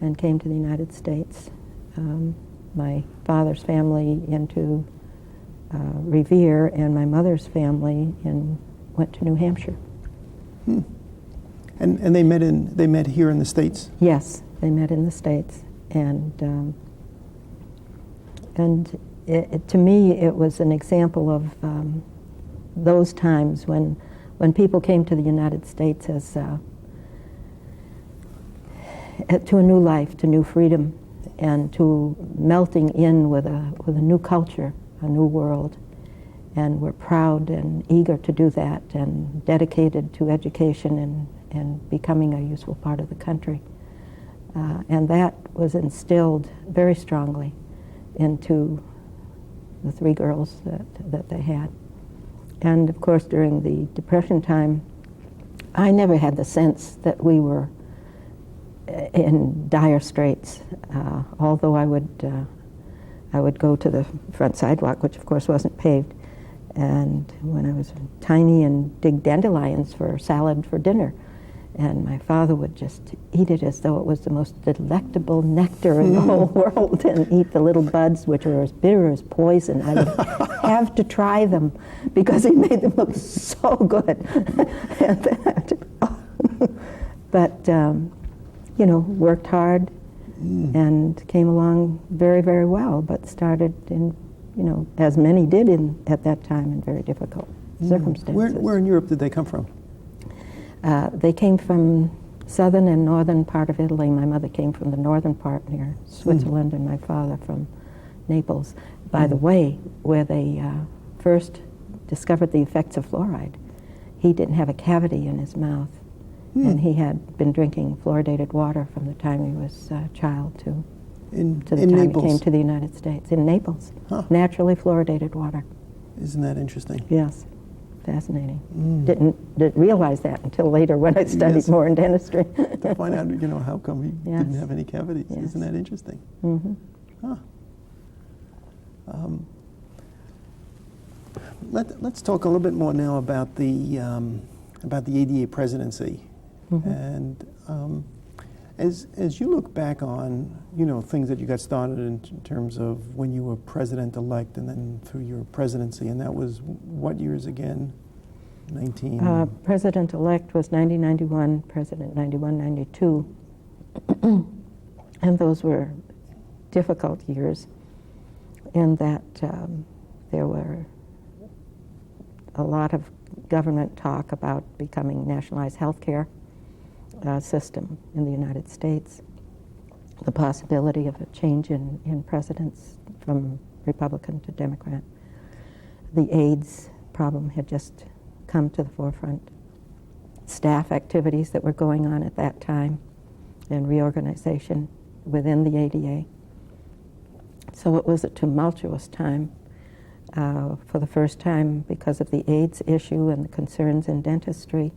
and came to the United States. My father's family into Revere, and my mother's family went to New Hampshire. And they met here in the States? Yes, they met in the States, and to me it was an example of those times when people came to the United States as to a new life, to new freedom, and to melting in with a new culture, a new world. And we're proud and eager to do that, and dedicated to education and becoming a useful part of the country. And that was instilled very strongly into the three girls that they had. And of course, during the Depression time, I never had the sense that we were in dire straits, although I would go to the front sidewalk, which of course wasn't paved, and when I was tiny, and dig dandelions for salad for dinner. And my father would just eat it as though it was the most delectable nectar in the whole world, and eat the little buds, which were as bitter as poison. I would have to try them because he made them look so good. But, worked hard and came along very, very well, but started in, as many did at that time, in very difficult circumstances. Where in Europe did they come from? They came from southern and northern part of Italy. My mother came from the northern part near Switzerland, and my father from Naples. By the way, where they first discovered the effects of fluoride, he didn't have a cavity in his mouth, and he had been drinking fluoridated water from the time he was a child to the time Naples. he came to the United States. In Naples, naturally fluoridated water. Isn't that interesting? Yes. Fascinating. Didn't realize that until later when I studied more in dentistry. To find out, how come he didn't have any cavities. Yes. Isn't that interesting? Let's talk a little bit more now about the ADA presidency. And as you look back on, things that you got started in terms of when you were president-elect and then through your presidency, and that was what years again? President-elect was 90-91, President 91-92. And those were difficult years. in that there were a lot of government talk about becoming nationalized health care system in the United States, the possibility of a change in presidents from Republican to Democrat. The AIDS problem had just come to the forefront. Staff activities that were going on at that time and reorganization within the ADA. So it was a tumultuous time. For the first time, because of the AIDS issue and the concerns in dentistry,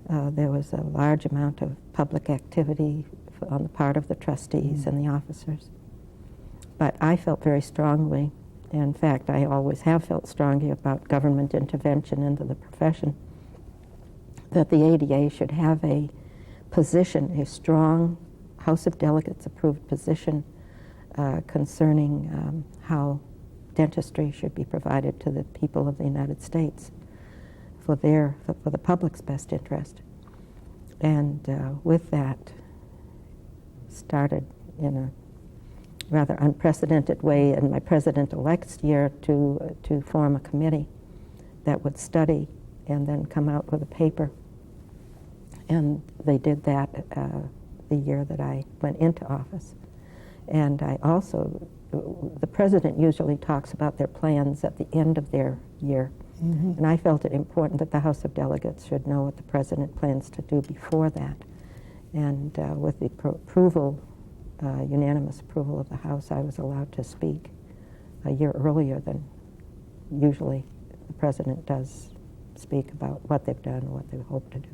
there was a large amount of public activity on the part of the trustees and the officers. But I felt very strongly, in fact, I always have felt strongly about government intervention into the profession, that the ADA should have a position, a strong House of Delegates approved position concerning how dentistry should be provided to the people of the United States for the public's best interest. And with that, started in a rather unprecedented way in my president-elect's year to form a committee that would study and then come out with a paper. And they did that the year that I went into office. And I also, the president usually talks about their plans at the end of their year. Mm-hmm. And I felt it important that the House of Delegates should know what the president plans to do before that. And with the unanimous approval of the House, I was allowed to speak a year earlier than usually the president does speak about what they've done and what they hope to do.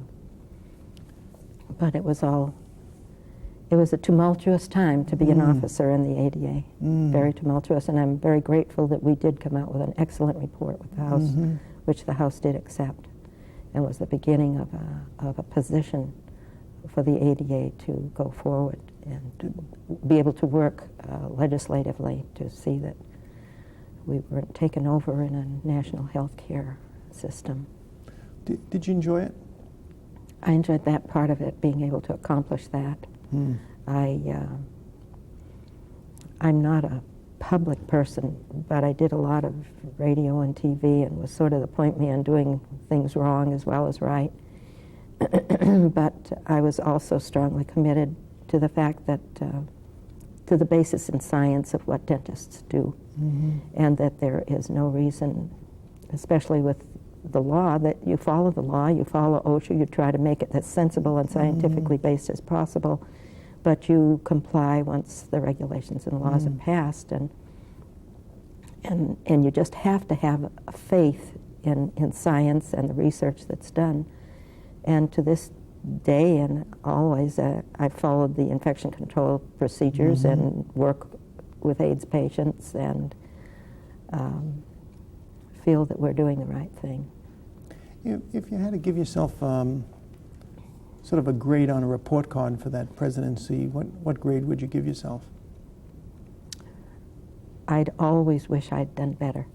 But it was a tumultuous time to be an officer in the ADA, very tumultuous, and I'm very grateful that we did come out with an excellent report with the House, which the House did accept, and was the beginning of a position for the ADA to go forward and to be able to work legislatively to see that we weren't taken over in a national health care system. Did you enjoy it? I enjoyed that part of it, being able to accomplish that. I'm not a public person, but I did a lot of radio and TV and was sort of the point man doing things wrong as well as right. But I was also strongly committed to the fact that, to the basis in science of what dentists do, and that there is no reason, especially with the law, that you follow the law, you follow OSHA, you try to make it as sensible and scientifically based as possible, but you comply once the regulations and laws are passed, and you just have to have a faith in science and the research that's done. And to this day and always, I followed the infection control procedures and work with AIDS patients and feel that we're doing the right thing. If you had to give yourself sort of a grade on a report card for that presidency, what grade would you give yourself? I'd always wish I'd done better.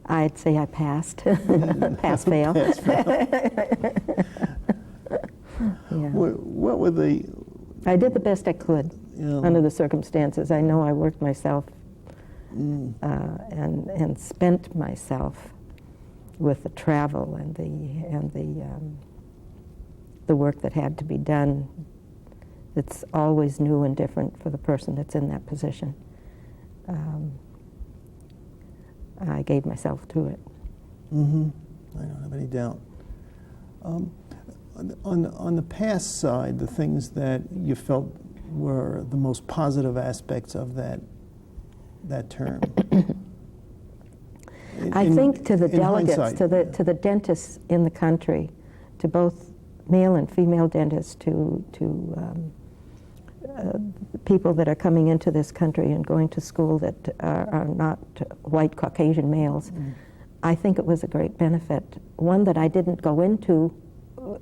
I'd say I passed. Pass, fail. Pass, fail. Yeah. What were the... I did the best I could under the circumstances. I know I worked myself and spent myself with the travel and the work that had to be done. It's always new and different for the person that's in that position. I gave myself to it. I don't have any doubt. On the past side, the things that you felt were the most positive aspects of that term. I think to the delegates, hindsight, to the dentists in the country, to both male and female dentists, to people that are coming into this country and going to school that are not white Caucasian males, I think it was a great benefit. One that I didn't go into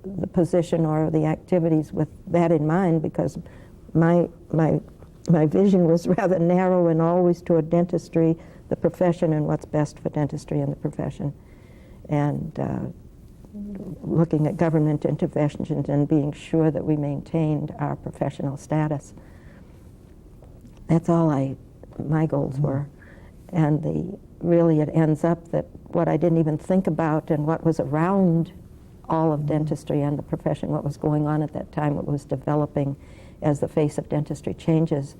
the position or the activities with that in mind, because my vision was rather narrow and always toward dentistry, the profession, and what's best for dentistry and the profession, and looking at government interventions and being sure that we maintained our professional status. That's all I my goals were. And really it ends up that what I didn't even think about and what was around all of dentistry and the profession, what was going on at that time, what was developing as the face of dentistry changes,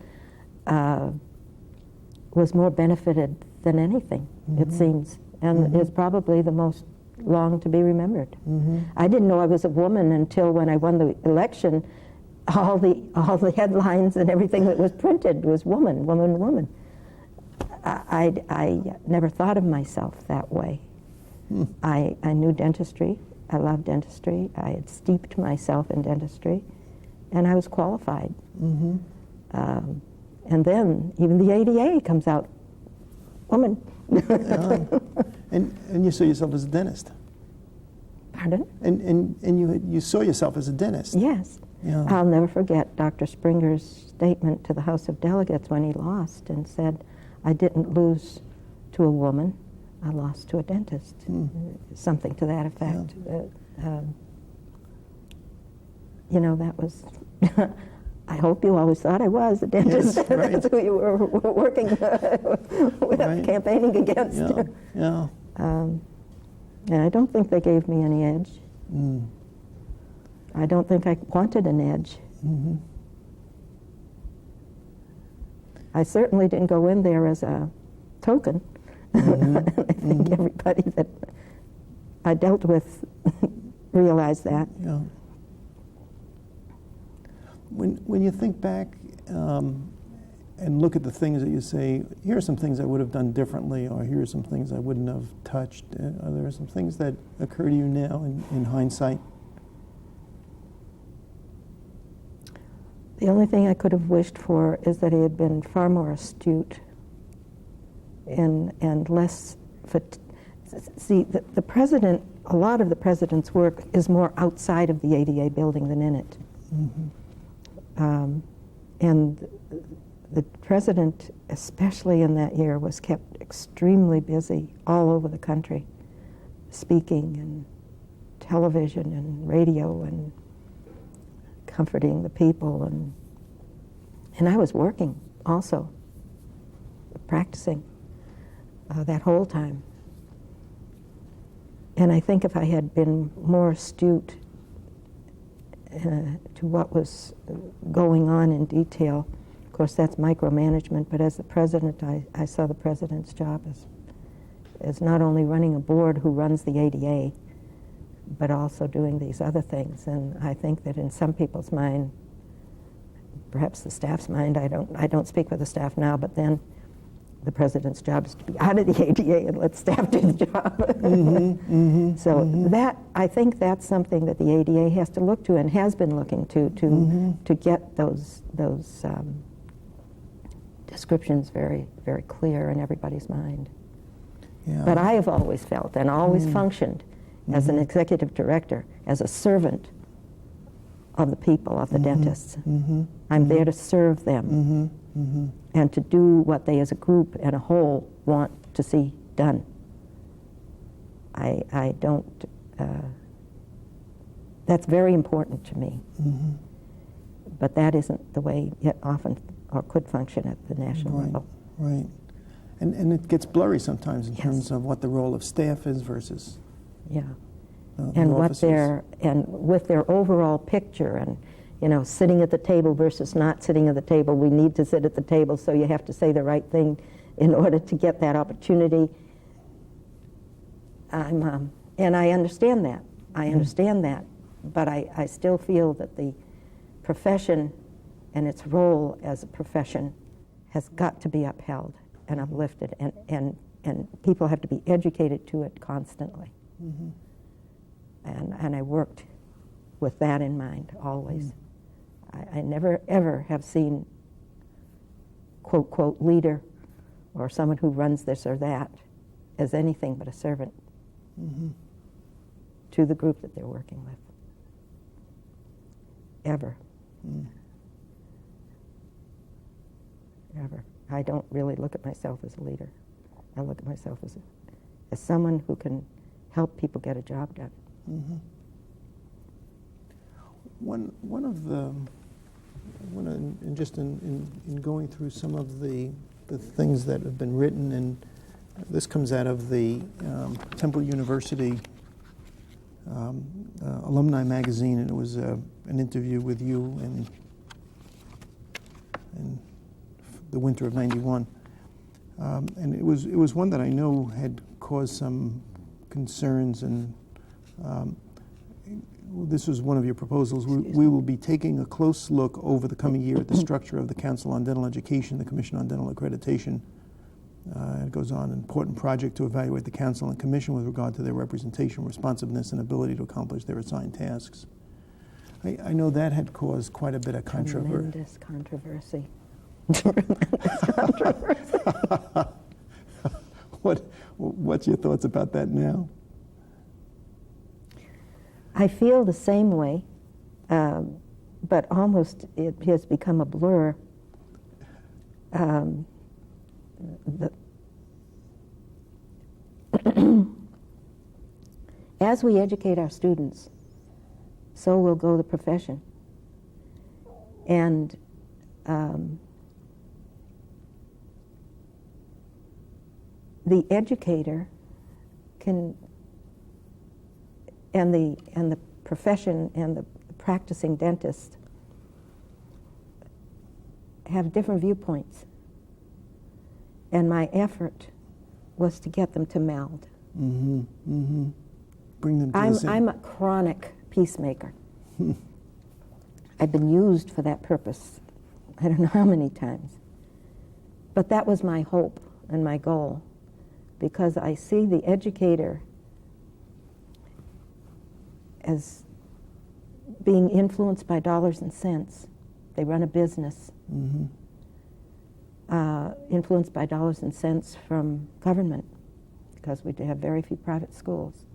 was more benefited than anything, it seems, and is probably the most long to be remembered. I didn't know I was a woman until when I won the election. All the headlines and everything that was printed was woman, woman, woman. I never thought of myself that way. I knew dentistry. I loved dentistry. I had steeped myself in dentistry, and I was qualified. And then even the ADA comes out, woman. And you saw yourself as a dentist. Pardon? And you saw yourself as a dentist. Yes. Yeah. I'll never forget Dr. Springer's statement to the House of Delegates when he lost and said, I didn't lose to a woman, I lost to a dentist. Something to that effect. Yeah. You know, that was, I hope you always thought I was a dentist. Yes, right. That's who you were working with, Right. campaigning against. Yeah, yeah. And I don't think they gave me any edge. I don't think I wanted an edge. I certainly didn't go in there as a token. I think everybody that I dealt with realized that. Yeah. When you think back and look at the things that you say, here are some things I would have done differently, or here are some things I wouldn't have touched, are there some things that occur to you now in hindsight? The only thing I could have wished for is that he had been far more astute and less. See, the president, a lot of the president's work is more outside of the ADA building than in it. And the president, especially in that year, was kept extremely busy all over the country, speaking and television and radio and comforting the people, and I was working also, practicing that whole time. And I think if I had been more astute to what was going on in detail, of course that's micromanagement, but as the president, I saw the president's job as not only running a board who runs the ADA, but also doing these other things. And I think that in some people's mind, perhaps the staff's mind, I don't speak for the staff now, but then the president's job is to be out of the ADA and let staff do the job. That, I think that's something that the ADA has to look to and has been looking to get those descriptions very, very clear in everybody's mind. Yeah. But I have always felt and always functioned as an executive director, as a servant of the people, of the dentists. I'm there to serve them and to do what they as a group and a whole want to see done. I don't, that's very important to me. But that isn't the way it often or could function at the national level. Right. And it gets blurry sometimes in terms of what the role of staff is versus and what officers. and with their overall picture, and sitting at the table versus not sitting at the table. We need to sit at the table, so you have to say the right thing in order to get that opportunity. And I understand that. I understand that, but I still feel that the profession and its role as a profession has got to be upheld and uplifted, and people have to be educated to it constantly. And I worked with that in mind always. I never ever have seen quote quote leader or someone who runs this or that as anything but a servant to the group that they're working with. Ever. Ever. I don't really look at myself as a leader. I look at myself as someone who can help people get a job done. One of the, just in going through some of the the things that have been written, and this comes out of the Temple University alumni magazine, and it was an interview with you in the winter of '91, and it was one that I know had caused some concerns, and this was one of your proposals. We will be taking a close look over the coming year at the structure of the Council on Dental Education, the Commission on Dental Accreditation. It goes on, an important project to evaluate the Council and Commission with regard to their representation, responsiveness, and ability to accomplish their assigned tasks. I know that had caused quite a bit of controversy. Tremendous controversy. Tremendous controversy. What's your thoughts about that now? I feel the same way, but almost it has become a blur. As we educate our students, so will go the profession. And the educator can, and the profession and the practicing dentist have different viewpoints. And my effort was to get them to meld. Mm-hmm. Mm-hmm. Bring them to the same. I'm a chronic peacemaker. I've been used for that purpose, I don't know how many times. But that was my hope and my goal, because I see the educator as being influenced by dollars and cents. They run a business. Mm-hmm. Influenced by dollars and cents from government, because we have very few private schools.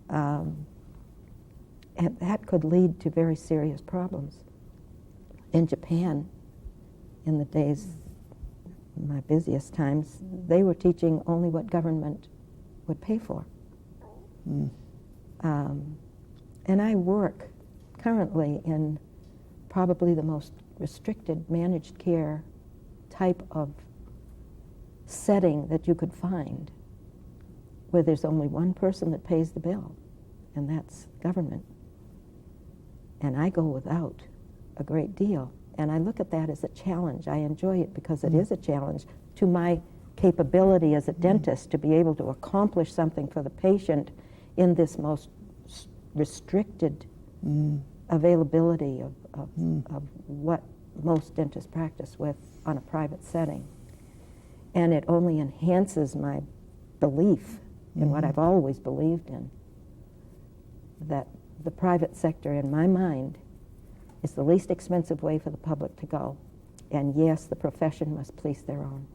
And that could lead to very serious problems. In Japan, in the days, my busiest times, they were teaching only what government would pay for. Mm. And I work currently in probably the most restricted managed care type of setting that you could find, where there's only one person that pays the bill, and that's government. And I go without a great deal. And I look at that as a challenge. I enjoy it because it is a challenge to my capability as a dentist to be able to accomplish something for the patient in this most restricted availability of what most dentists practice with on a private setting. And it only enhances my belief in what I've always believed in, that the private sector, in my mind, is the least expensive way for the public to go. And yes, the profession must police their own.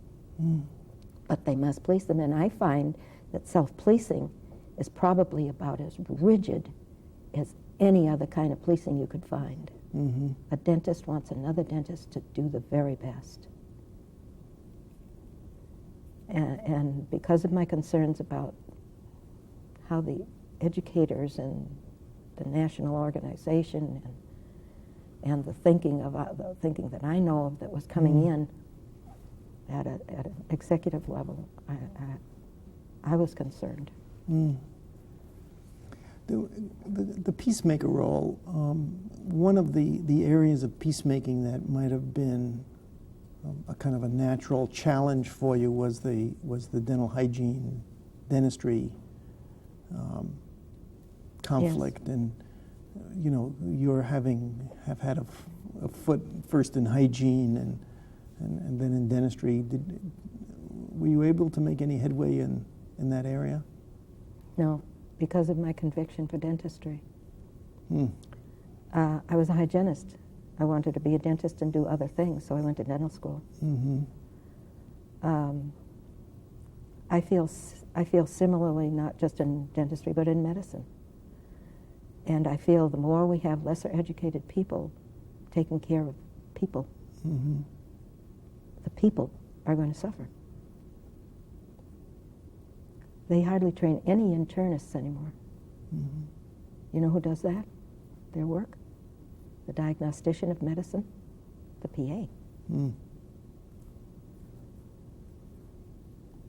But they must police them. And I find that self-policing is probably about as rigid as any other kind of policing you could find. Mm-hmm. A dentist wants another dentist to do the very best. And because of my concerns about how the educators and the national organization and the thinking that I know of that was coming in at an executive level, I was concerned. The peacemaker role, one of the areas of peacemaking that might have been a kind of a natural challenge for you was the dental hygiene, dentistry conflict. Yes. And you know, you're have had a foot first in hygiene and then in dentistry. Were you able to make any headway in that area? No, because of my conviction for dentistry. I was a hygienist. I wanted to be a dentist and do other things, so I went to dental school. Mm-hmm. I feel similarly, not just in dentistry, but in medicine. And I feel the more we have lesser educated people taking care of people, the people are going to suffer. They hardly train any internists anymore. You know who does that? Their work? The diagnostician of medicine, the PA.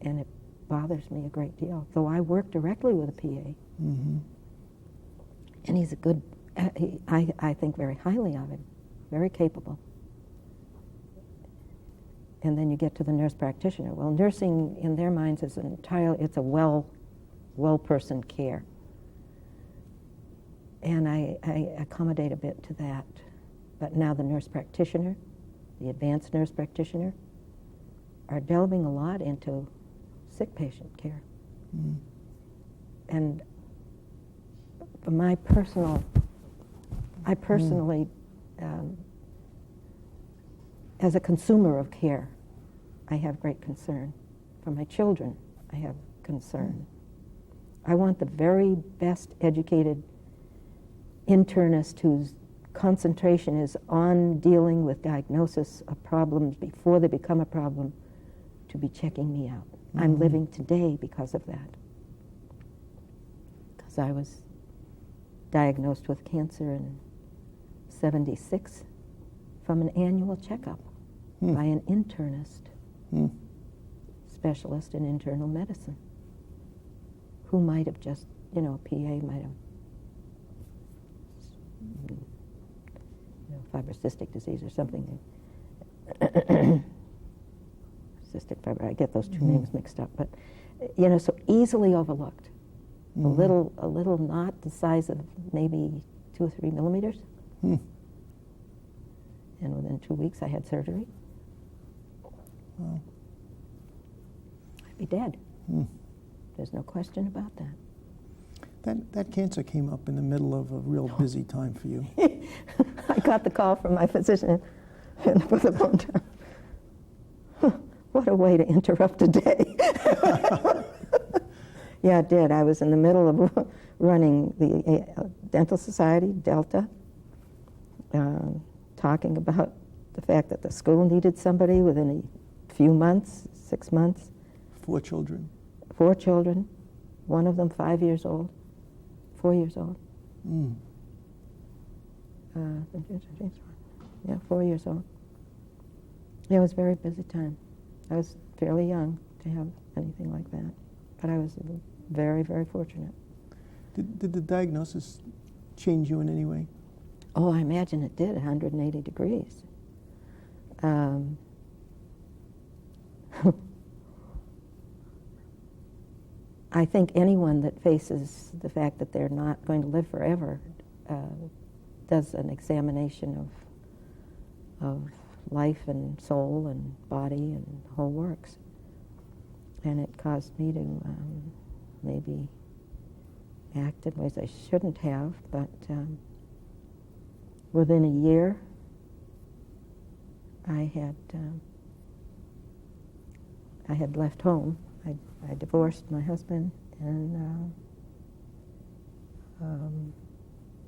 and it bothers me a great deal. Though I work directly with a PA, Mm-hmm. and he's a good, I think very highly of him, very capable. And then you get to the nurse practitioner. Well, nursing in their minds is it's a well-person care. And I accommodate a bit to that. But now the nurse practitioner, the advanced nurse practitioner, are delving a lot into sick patient care. Mm. And for I personally, as a consumer of care, I have great concern. For my children, I have concern. I want the very best educated internist whose concentration is on dealing with diagnosis of problems before they become a problem to be checking me out. Mm-hmm. I'm living today because of that. Because I was diagnosed with cancer in '76 from an annual checkup by an internist, specialist in internal medicine, who might have just, PA might have, fibrocystic disease or something. Cystic fibro, I get those two names mixed up, but, so easily overlooked. A little knot the size of maybe 2 or 3 millimeters. And within 2 weeks I had surgery. I'd be dead. There's no question about that. That cancer came up in the middle of a real busy time for you. I got the call from my physician and put the phone down. What a way to interrupt a day. Yeah, it did. I was in the middle of running the Dental Society, Delta, talking about the fact that the school needed somebody within a few months, 6 months. 4 children. 4 children, one of them 5 years old, 4 years old. Yeah, 4 years old. It was a very busy time. I was fairly young to have anything like that, but I was very, very fortunate. Did the diagnosis change you in any way? Oh, I imagine it did, 180 degrees. I think anyone that faces the fact that they're not going to live forever does an examination of life and soul and body and whole works. And it caused me to maybe act in ways I shouldn't have, but within a year I had left home. I divorced my husband and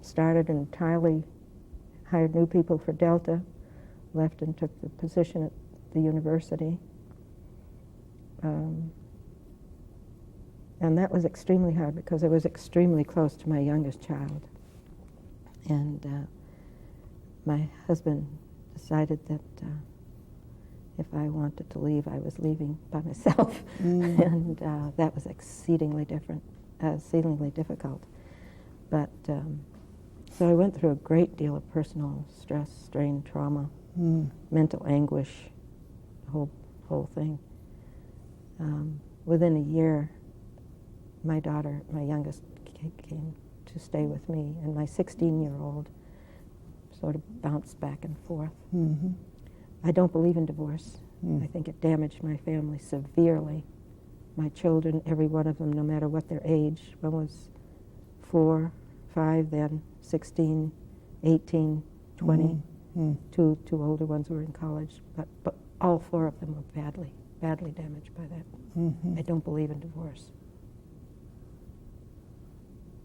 started entirely, hired new people for Delta, left and took the position at the university. And that was extremely hard because I was extremely close to my youngest child. And my husband decided that if I wanted to leave, I was leaving by myself. And that was exceedingly difficult. But so I went through a great deal of personal stress, strain, trauma, mental anguish, the whole thing. Within a year, my daughter, my youngest, came to stay with me, and my 16-year-old sort of bounced back and forth. I don't believe in divorce. I think it damaged my family severely. My children, every one of them, no matter what their age, one was 4, 5, then 16, 18, 20. Two older ones were in college, but all 4 of them were badly damaged by that. I don't believe in divorce.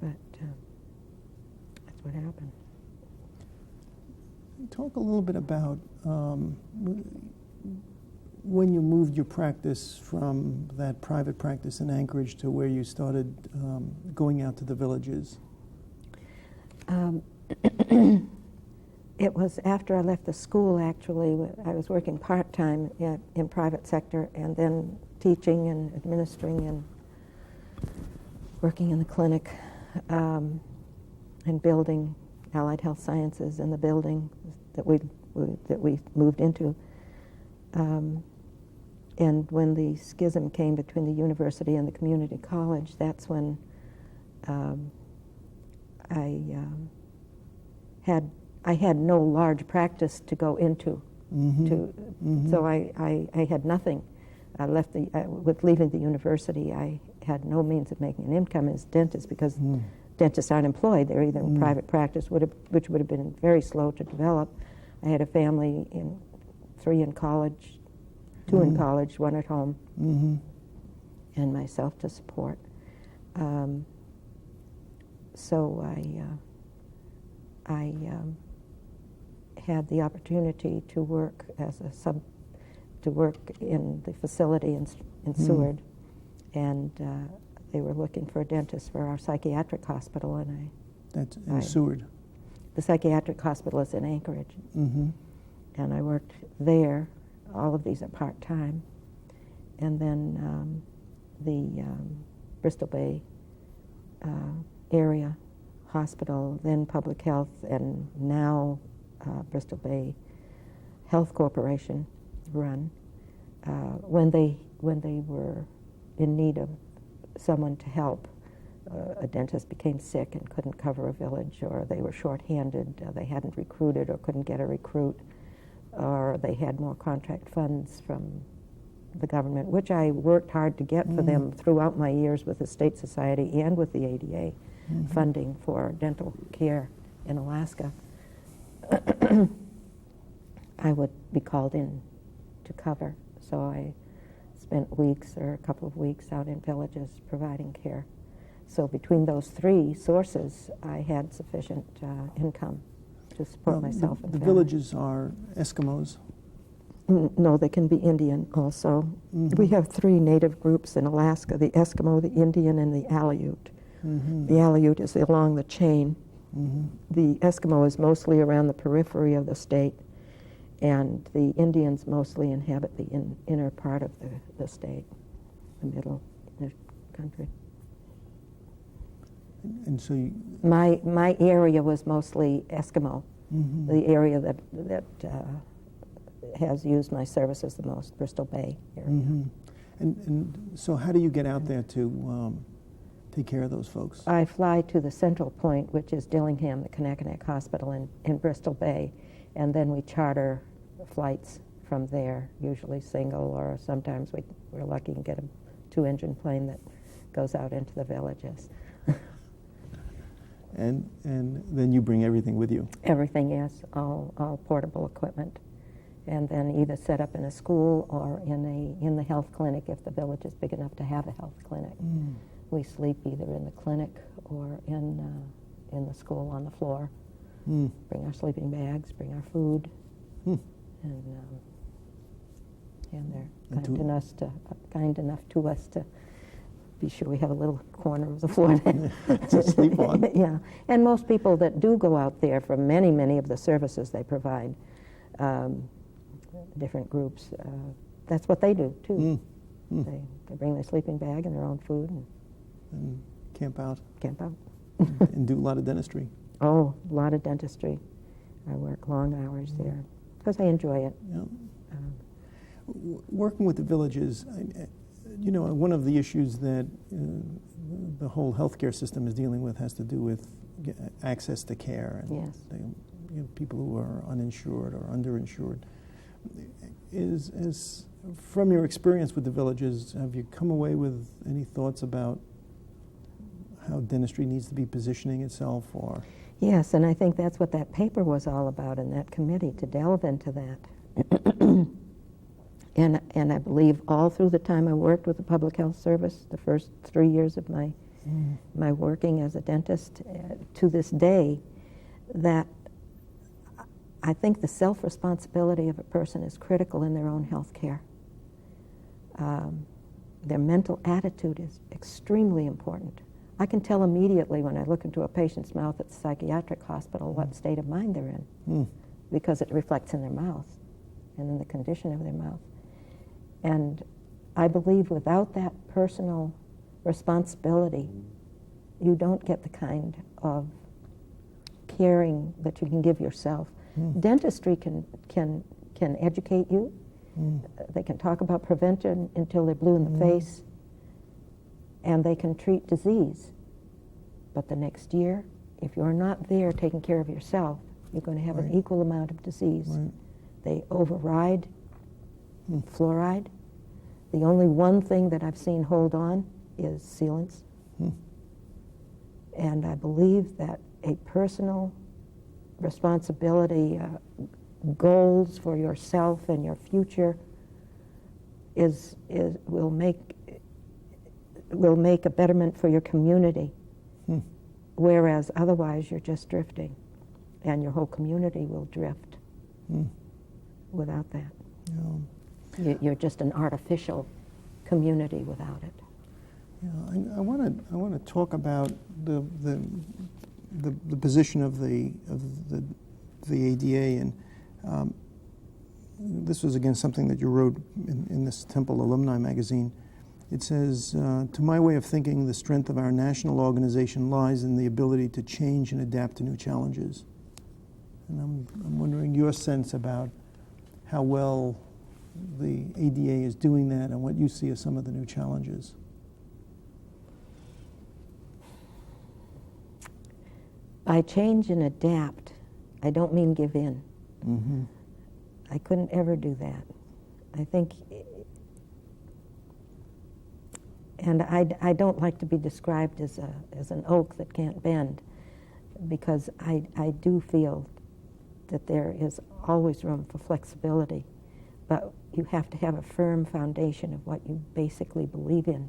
But that's what happened. Talk a little bit about when you moved your practice from that private practice in Anchorage to where you started going out to the villages. It was after I left the school, actually. I was working part-time in private sector and then teaching and administering and working in the clinic and building allied health sciences in the building that we moved into. And when the schism came between the university and the community college, that's when I had no large practice to go into. So I had nothing. I left with leaving the university, I had no means of making an income as dentist because dentists aren't employed. They're either in private practice, which would have been very slow to develop. I had a family, 3 in college, 2 in college, 1 at home, and myself to support. So I had the opportunity to work as to work in the facility in Seward, and they were looking for a dentist for our psychiatric hospital, and That's in Seward. The psychiatric hospital is in Anchorage, and I worked there. All of these are part-time, and then the Bristol Bay area hospital, then public health, and now Bristol Bay Health Corporation run. When they were in need of someone to help, a dentist became sick and couldn't cover a village, or they were short-handed, they hadn't recruited or couldn't get a recruit, or they had more contract funds from the government, which I worked hard to get for them throughout my years with the State Society and with the ADA, funding for dental care in Alaska. I would be called in to cover, so I spent weeks or a couple of weeks out in villages providing care. So between those 3 sources, I had sufficient income to support myself and the family. villages are Eskimos. No, they can be Indian also. We have 3 native groups in Alaska, the Eskimo, the Indian, and the Aleut. The Aleut is along the chain. The Eskimo is mostly around the periphery of the state, and the Indians mostly inhabit the inner part of the state, the middle of the country. And so you, My area was mostly Eskimo, the area that has used my services the most, Bristol Bay area. and so how do you get out there to take care of those folks? I fly to the central point, which is Dillingham, the Kanekanek Hospital in Bristol Bay, and then we charter flights from there, usually single, or sometimes we're lucky and get a 2-engine plane that goes out into the villages. And then you bring everything with you? Everything, yes, all portable equipment. And then either set up in a school or in the health clinic if the village is big enough to have a health clinic. We sleep either in the clinic or in the school on the floor. Bring our sleeping bags, bring our food, and they're kind enough to us to be sure we have a little corner of the floor to sleep on. Yeah, and most people that do go out there for many of the services they provide, different groups, that's what they do too. They bring their sleeping bag and their own food And camp out. Camp out. And do a lot of dentistry. Oh, a lot of dentistry. I work long hours there because I enjoy it. Yeah. Working with the villages, you know, one of the issues that the whole healthcare system is dealing with has to do with access to care. And Yes. People who are uninsured or underinsured. Is from your experience with the villages, have you come away with any thoughts about how dentistry needs to be positioning itself, or? Yes, and I think that's what that paper was all about in that committee, to delve into that. And I believe all through the time I worked with the Public Health Service, the first 3 years of my working as a dentist, to this day, that I think the self-responsibility of a person is critical in their own health care. Their mental attitude is extremely important. I can tell immediately when I look into a patient's mouth at the psychiatric hospital what state of mind they're in, because it reflects in their mouth and in the condition of their mouth. And I believe without that personal responsibility, you don't get the kind of caring that you can give yourself. Dentistry can educate you. They can talk about prevention until they're blue in the face, and they can treat disease. But the next year, if you're not there taking care of yourself, you're going to have an equal amount of disease. They override fluoride. The only one thing that I've seen hold on is sealants. And I believe that a personal responsibility, goals for yourself and your future will make a betterment for your community. Whereas otherwise you're just drifting, and your whole community will drift without that. You're just an artificial community without it. I want to talk about the position of the ADA, and this was again something that you wrote in this Temple Alumni magazine. It says, to my way of thinking, the strength of our national organization lies in the ability to change and adapt to new challenges. And I'm wondering your sense about how well the ADA is doing that and what you see as some of the new challenges. By change and adapt, I don't mean give in. I couldn't ever do that. I think, and I don't like to be described as an oak that can't bend, because I do feel that there is always room for flexibility, but you have to have a firm foundation of what you basically believe in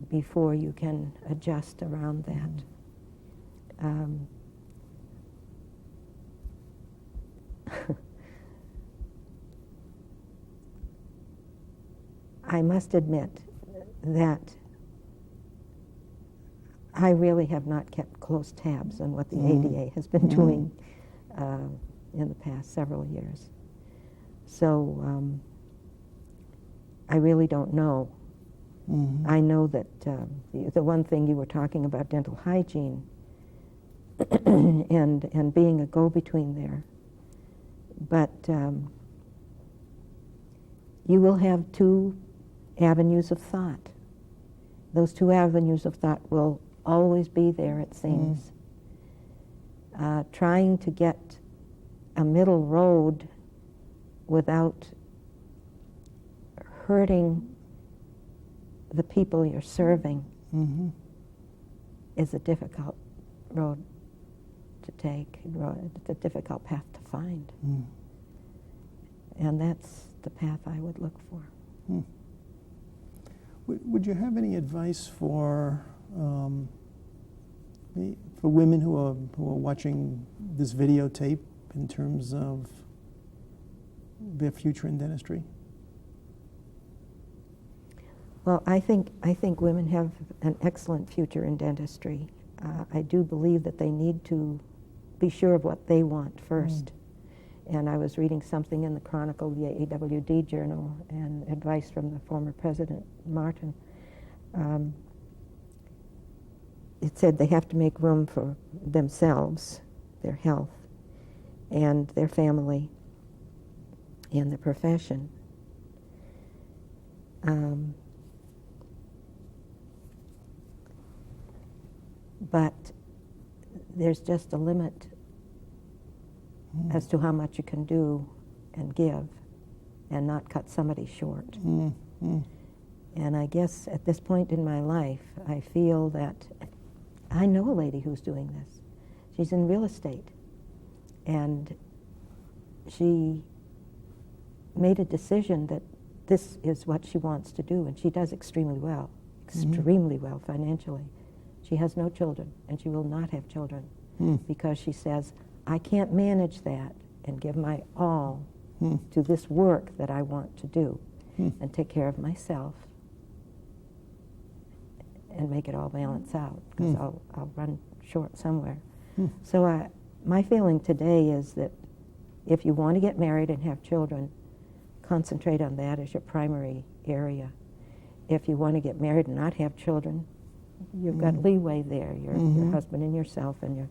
before you can adjust around that. I must admit that I really have not kept close tabs on what the ADA has been doing in the past several years. So I really don't know. I know that the one thing you were talking about, dental hygiene, and being a go-between there. But you will have two avenues of thought. Those two avenues of thought will always be there, it seems. Trying to get a middle road without hurting the people you're serving is a difficult road to take. It's a difficult path to find. And that's the path I would look for. Would you have any advice for women who are watching this videotape in terms of their future in dentistry? Well, I think women have an excellent future in dentistry. I do believe that they need to be sure of what they want first. And I was reading something in the Chronicle, the AWD journal, and advice from the former President Martin. It said they have to make room for themselves, their health, and their family, and their profession. But there's just a limit as to how much you can do and give and not cut somebody short. And I guess at this point in my life, I feel that I know a lady who's doing this. She's in real estate, and she made a decision that this is what she wants to do, and she does extremely well financially. She has no children, and she will not have children because she says, I can't manage that and give my all to this work that I want to do and take care of myself and make it all balance out, because I'll run short somewhere. So my feeling today is that if you want to get married and have children, concentrate on that as your primary area. If you want to get married and not have children, you've got leeway there. Your husband and yourself and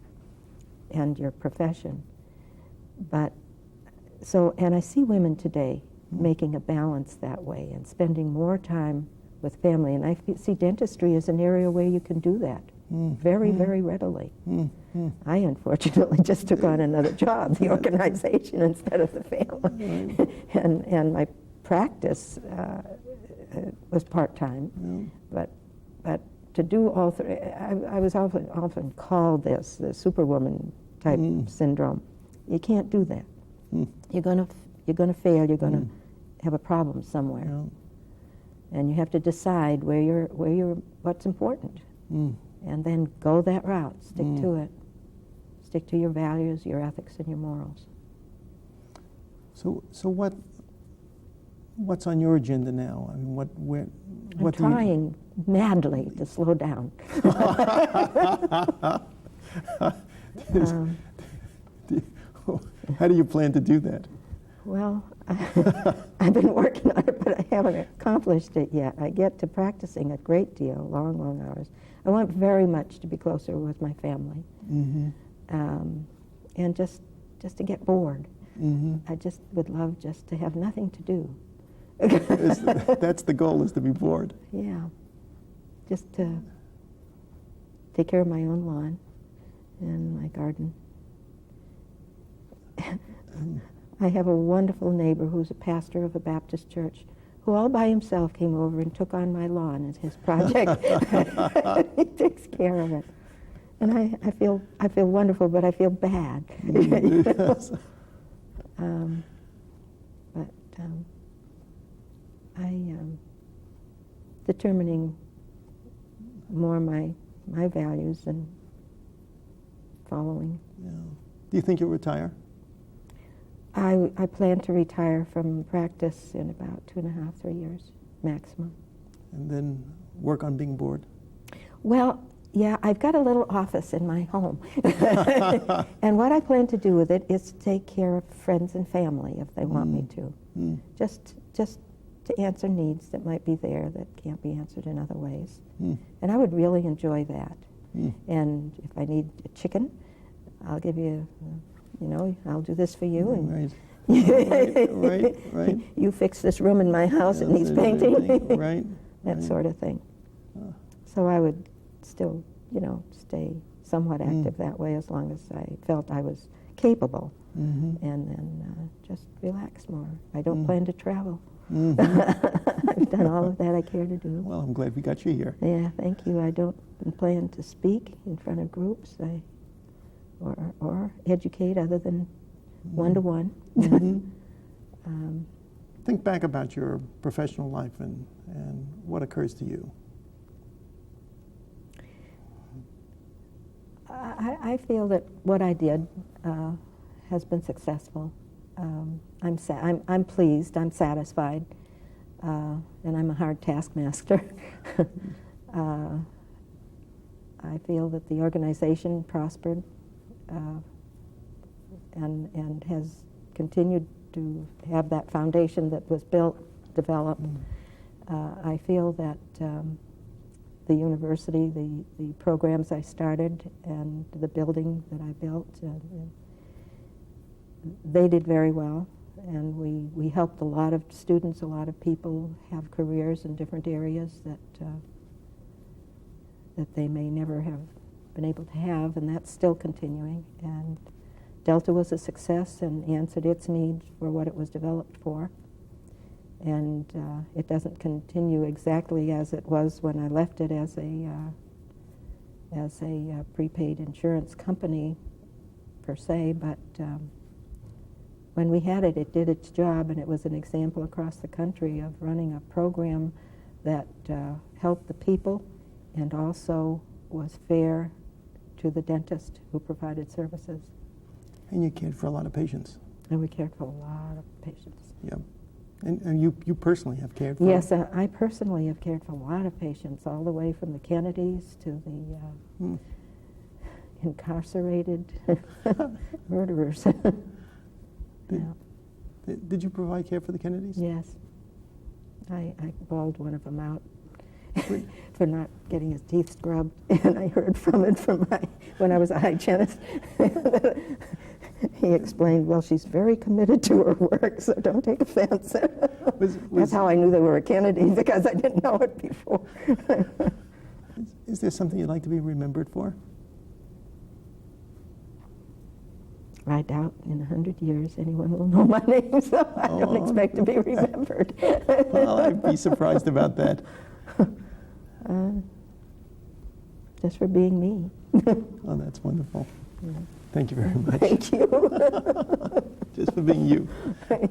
your profession. But and I see women today making a balance that way and spending more time with family. And I see dentistry as an area where you can do that very, very readily. I unfortunately just took on another job, the organization instead of the family. and my practice was part-time. But to do all three, I was often called this, the superwoman type syndrome. You can't do that. You're gonna fail. You're gonna have a problem somewhere, and you have to decide what's important, and then go that route. Stick to it. Stick to your values, your ethics, and your morals. So what's on your agenda now? I mean, I'm trying madly to slow down. How do you plan to do that? Well, I've been working on it, but I haven't accomplished it yet. I get to practicing a great deal, long, long hours. I want very much to be closer with my family, and just to get bored. I just would love just to have nothing to do. That's the goal, is to be bored. Yeah, just to take care of my own lawn and my garden. I have a wonderful neighbor who's a pastor of a Baptist church who all by himself came over and took on my lawn as his project. He takes care of it. And I feel wonderful, but I feel bad. Yes. Determining more my values and following. Yeah. Do you think you'll retire? I plan to retire from practice in about 2.5, 3 years maximum. And then work on being bored? Well, yeah, I've got a little office in my home. And what I plan to do with it is to take care of friends and family if they want me to. Just to answer needs that might be there that can't be answered in other ways. And I would really enjoy that. And if I need a chicken, I'll give you, I'll do this for you. And Right. You fix this room in my house, it needs painting. Right. That sort of thing. So I would still, stay somewhat active that way as long as I felt I was capable. And then just relax more. I don't plan to travel. I've done all of that I care to do. Well, I'm glad we got you here. Yeah, thank you. I don't plan to speak in front of groups or educate other than one-to-one. Think back about your professional life and what occurs to you. I feel that what I did has been successful. I'm pleased. I'm satisfied, and I'm a hard taskmaster. I feel that the organization prospered and has continued to have that foundation that was developed. I feel that the university, the programs I started, and the building that I built, they did very well, and we helped a lot of students, a lot of people have careers in different areas that they may never have been able to have, and that's still continuing. And Delta was a success and answered its needs for what it was developed for. And it doesn't continue exactly as it was when I left it as a prepaid insurance company per se, but when we had it, it did its job, and it was an example across the country of running a program that helped the people and also was fair to the dentist who provided services. And you cared for a lot of patients. And we cared for a lot of patients. Yeah. And you personally have cared for... Yes, I personally have cared for a lot of patients, all the way from the Kennedys to the incarcerated murderers. Did Did you provide care for the Kennedys? Yes. I bawled one of them out for not getting his teeth scrubbed, and I heard from it when I was a hygienist. He explained, well, she's very committed to her work, so don't take offense. That's how I knew they were a Kennedy, because I didn't know it before. Is there something you'd like to be remembered for? I doubt in 100 years anyone will know my name, so I don't expect to be remembered. Well, I'd be surprised about that. Just for being me. Oh, that's wonderful. Thank you very much. Thank you. Just for being you. Yeah.